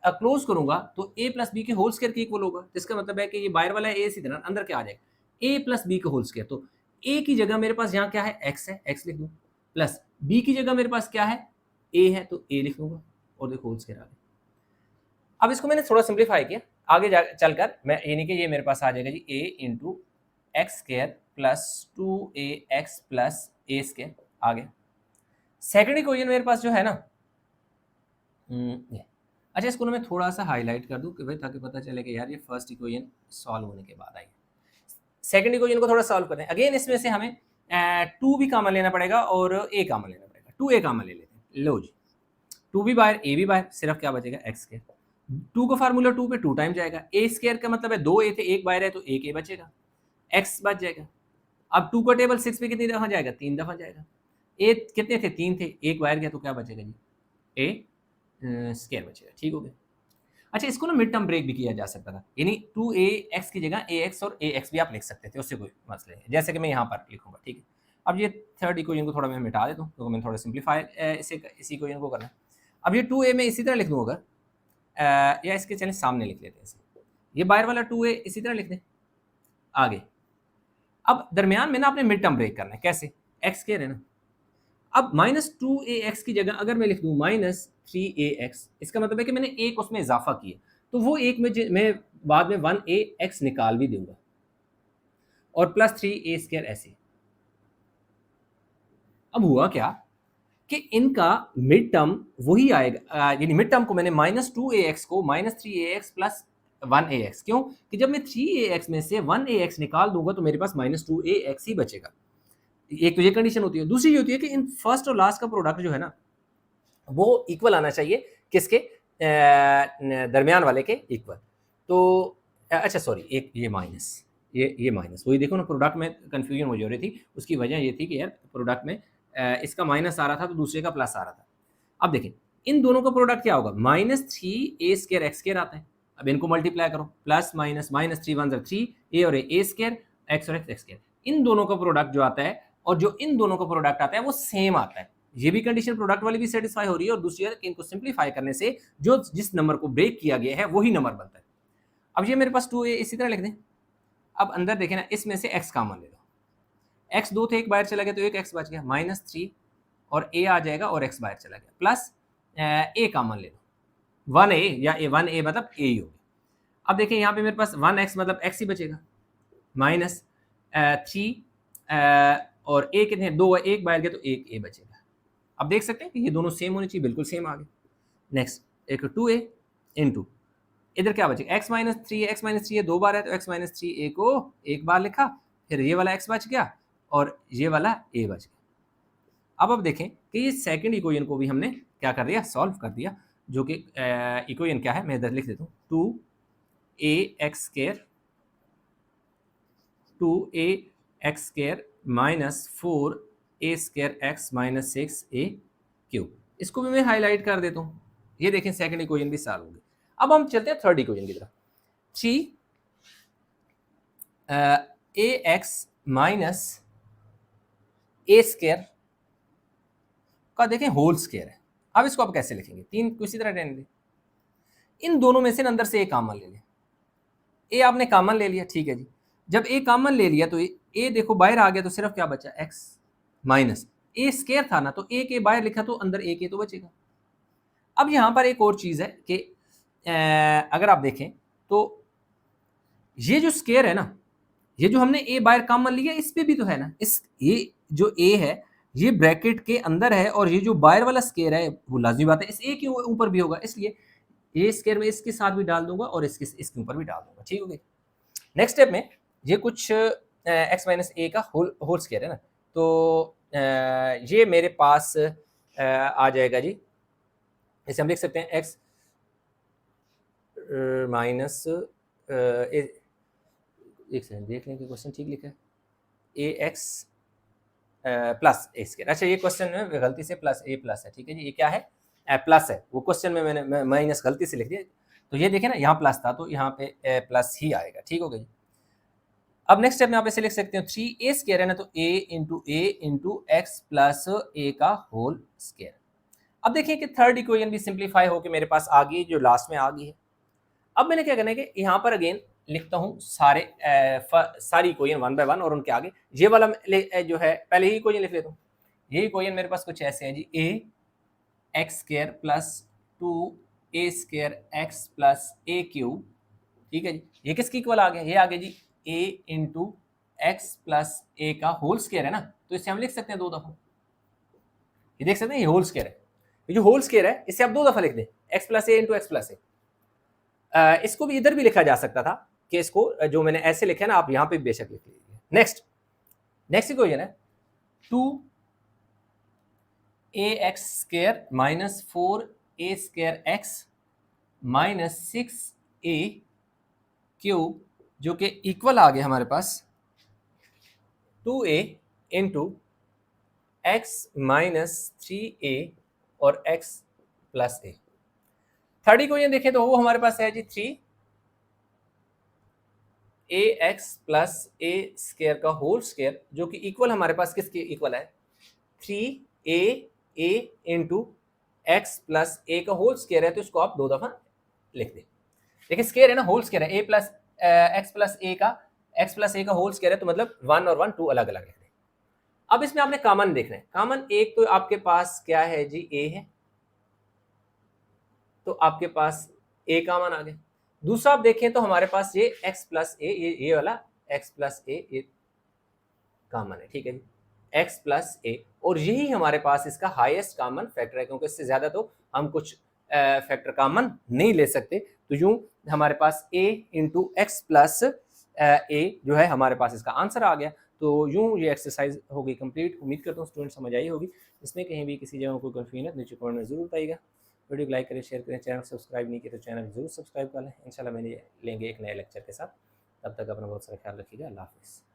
क्लोज करूंगा तो a प्लस बी के होल स्क्वायर की इक्वल होगा, जिसका मतलब है कि ये बाहर वाला a सीधे अंदर क्या आ जाएगा a प्लस बी का होल स्क्वायर, तो a की जगह मेरे पास यहाँ क्या है x है, x लिख दूँ, प्लस b की जगह मेरे पास क्या है a है तो a लिख दूंगा, और देखो होल स्क्वायर आ गया। अब इसको मैंने थोड़ा सिंप्लीफाई किया, आगे चलकर मैं यानी कि ये मेरे पास आ जाएगा जी a into x square plus 2ax plus a square आ गया। सेकंड इक्वेशन मेरे पास जो है ना ये, अच्छा इसको ना मैं थोड़ा सा हाईलाइट कर दूं कि भाई ताकि पता चले कि यार ये फर्स्ट इक्वेशन सॉल्व होने के बाद आई। सेकंड इक्वेशन को थोड़ा सॉल्व करें, अगेन इसमें से हमें 2 भी कॉमन लेना पड़ेगा और a कॉमन लेना पड़ेगा, 2a कॉमन ले लेते हैं, लो जी 2 भी बाहर a भी बाहर, सिर्फ क्या बचेगा x स्क्वायर, 2 का फार्मूला 2 पे 2 टाइम जाएगा, a स्क्वायर का मतलब है 2a थे, एक बाहर है तो एक a बचेगा, x बच जाएगा। अब 2 का टेबल 6 पे कितनी दफा जाएगा 3 दफा जाएगा, a कितने थे 3 थे, एक बाहर गया तो क्या बचेगा जी a स्क्वायर बचेगा, ठीक हो गया। अच्छा इसको ना मिड टर्म ब्रेक भी किया जा सकता था, यानी 2ax की जगह ax और ax भी आप लिख सकते थे, उससे कोई मसला नहीं, जैसे कि मैं यहाँ पर लिखूंगा, ठीक है। अब ये थर्ड इक्वेशन को थोड़ा मैं मिटा देता हूँ क्योंकि मैंने थोड़ा सिंप्लीफाई इसी इक्वेशन को करना है। अब ये 2a में इसी तरह लिख दूँ अगर या इसके चलें सामने लिख लेते हैं इसे, ये बाहर वाला 2a इसी तरह लिख दें आगे। अब दरमियान में ना आपने मिड टर्म ब्रेक करना है, कैसे x स्क्वायर है ना, अब -2ax की जगह अगर मैं लिख दूं -3ax, इसका मतलब है कि मैंने एक उसमें इजाफा किया, तो वो एक में मैं बाद में 1ax निकाल भी दूंगा और प्लस 3a स्क्वायर ऐसे। अब हुआ क्या कि इनका मिड टर्म वही आएगा, यानी मिड टर्म को मैंने -2ax को -3ax प्लस 1ax, क्यों कि जब मैं 3ax में से 1ax निकाल दूंगा तो मेरे पास -2ax ही बचेगा। एक तो ये कंडीशन होती है। दूसरी ये होती है कि इन फर्स्ट और लास्ट का प्रोडक्ट जो है ना वो इक्वल आना चाहिए, किसके दरमियान वाले के इक्वल। तो अच्छा सॉरी, एक ये माइनस, ये माइनस, वही देखो ना प्रोडक्ट में कंफ्यूजन हो जा रही थी। उसकी वजह ये थी कि यार प्रोडक्ट में इसका माइनस आ रहा था तो दूसरे का प्लस आ रहा था। अब देखें इन दोनों का प्रोडक्ट क्या होगा, -3a² x² आता है। अब इनको मल्टीप्लाई करो, प्लस माइनस, -3 1 3 a और a² x और x²। इन दोनों का प्रोडक्ट जो आता है और जो इन दोनों का प्रोडक्ट आता है वो सेम आता है। ये भी कंडीशन प्रोडक्ट वाली भी सेटिस्फाई हो रही है और दूसरी है कि इनको सिंपलीफाई करने से जो जिस नंबर को ब्रेक किया गया है वही नंबर बनता है। अब ये मेरे पास 2a इसी तरह लिख दें। अब अंदर देखें ना, इसमें से x कॉमन ले लो। x 2 थे, एक बाहर चला गया तो एक x बच गया, -3 और a आ जाएगा और x बाहर चला गया, प्लस a कॉमन ले लो, 1a या 1a मतलब a ही होगी। अब देखिए यहाँ पे मेरे पास 1x मतलब x ही बचेगा, -3 और a कितने, 2 एक बाहर गया तो एक a बचेगा। अब देख सकते हैं कि ये दोनों सेम होने चाहिए, बिल्कुल सेम आ गए। नेक्स्ट एक 2a इंटू इधर क्या बचेगा, x -3 है 2 बार है तो x -3a को एक बार लिखा, फिर ये वाला x बच गया और ये वाला a बच गया। अब देखें कि ये सेकंड इक्वेशन को भी हमने क्या कर दिया, सॉल्व कर दिया, जो कि इक्वेशन क्या है मैं इधर लिख देता हूँ, 2ax² 2ax² -4a² x -6a³। इसको भी मैं हाईलाइट कर देता हूँ। ये देखें सेकंड इक्वेशन भी सॉल्व हो गई। अब हम चलते हैं थर्ड इक्वेशन की तरफ। 3ax -a² का देखें होल स्क्वायर है। अब इसको आप कैसे लिखेंगे, तीन किसी तरह रहने दें। इन दोनों में से अंदर से एक कॉमन ले लें। ए आपने कॉमन ले लिया, ठीक है जी। जब ए कॉमन ले लिया तो ए देखो बाहर आ गया तो सिर्फ क्या बचा, x माइनस ए स्क्वायर था ना, तो ए के बाहर लिखा तो अंदर ए के तो बचेगा। अब यहाँ पर एक और चीज़ है कि अगर आप देखें तो ये जो स्क्वायर है ना, ये जो हमने ए बाहर कॉमन लिया इस पे भी तो है ना, इस ये जो ए है ये ब्रैकेट के अंदर है और ये जो बाहर वाला स्क्वायर है वो लाजमी बात है इस ए के ऊपर भी होगा, इसलिए ये स्क्वायर में इसके साथ भी डाल दूंगा और इसके ऊपर भी डाल दूंगा, ठीक हो गया। नेक्स्ट स्टेप में ये कुछ x -a का होल स्क्वायर है ना, तो ये मेरे पास आ जाएगा जी, इसे हम लिख सकते हैं x माइनस एक सेकंड देख लें कि क्वेश्चन ठीक लिखा है, ax प्लस a स्क्वायर। अच्छा ये क्वेश्चन में गलती से प्लस a प्लस है, ठीक है जी, ये क्या है प्लस है, वो क्वेश्चन में मैंने माइनस गलती से लिख दिया, तो ये देखें ना यहाँ प्लस था तो यहाँ पे प्लस ही आएगा, ठीक हो गया। अब नेक्स्ट स्टेप में आप ऐसे लिख सकते हो 3a स्क्वायर है ना, तो a into x plus a का होल स्क्वायर। अब देखिए कि थर्ड इक्वेशन भी सिंप्लीफाई होकर मेरे पास आ गई, जो लास्ट में आ गई है। अब मैंने क्या करना है कि यहाँ पर अगेन लिखता हूँ सारी इक्वेशन 1 बाय 1 और उनके आगे ये वाला जो है पहले ही इक्वेशन लिख लेता हूँ। ये इक्वेशन मेरे पास कुछ ऐसे है जी, a(x² + 2a² x + a³, ठीक है जी। ये किसकी इक्वल आ गया, ये आ गया जी a इंटू एक्स प्लस ए का होल स्क्वायर है ना, तो इसे हम लिख सकते हैं 2 दफा। ये देख सकते हैं ये होल स्क्वायर है, ये जो होल स्क्वायर है इसे आप 2 दफा लिख दें, x प्लस ए इंटू एक्स प्लस ए। इसको भी इधर भी लिखा जा सकता था कि इसको जो मैंने ऐसे लिखा है ना, आप यहाँ पे बेशक लिख लीजिए। नेक्स्ट इक्वेशन है 2ax² -4a² x -6a³ जो कि इक्वल आ गया हमारे पास 2a इंटू एक्स -3a और x plus a। Third equation देखें तो वो हमारे पास है जी 3ax प्लस a² का होल स्क्वायर जो कि इक्वल हमारे पास किसके इक्वल है, 3a इंटू एक्स प्लस ए का होल स्क्वायर है, तो इसको आप 2 दफा लिख दें। देखिए स्क्वायर है ना, होल स्क्वायर है, a प्लस एक्स प्लस ए का होल स्क्वायर है, तो मतलब 1 और 1 2 अलग अलग लिख दें। अब इसमें आपने कॉमन देखना है, कॉमन एक तो आपके पास क्या है जी, a है, तो आपके पास a कॉमन आ गया। दूसरा आप देखें तो हमारे पास ये x प्लस ए, ये वाला x प्लस ए ये कॉमन है, ठीक है जी। x प्लस ए, और यही हमारे पास इसका हाईएस्ट कॉमन फैक्टर है, क्योंकि इससे ज़्यादा तो हम कुछ फैक्टर कॉमन नहीं ले सकते। तो यूं हमारे पास a इंटू एक्स प्लस ए जो है हमारे पास इसका आंसर आ गया। तो यूं ये एक्सरसाइज हो गई कंप्लीट। उम्मीद करता हूँ स्टूडेंट समझ आई होगी। इसमें कहीं भी किसी जगह कोई कन्फ्यूजन है नीचे कमेंट में ज़रूर बताइएगा। वीडियो को लाइक करें, शेयर करें, चैनल सब्सक्राइब नहीं किया तो चैनल ज़रूर सब्सक्राइब कर लें। इंशाल्लाह लेंगे एक नए लेक्चर के साथ। तब तक अपना बहुत सारा ख्याल रखिएगा। अल्लाह हाफिज़।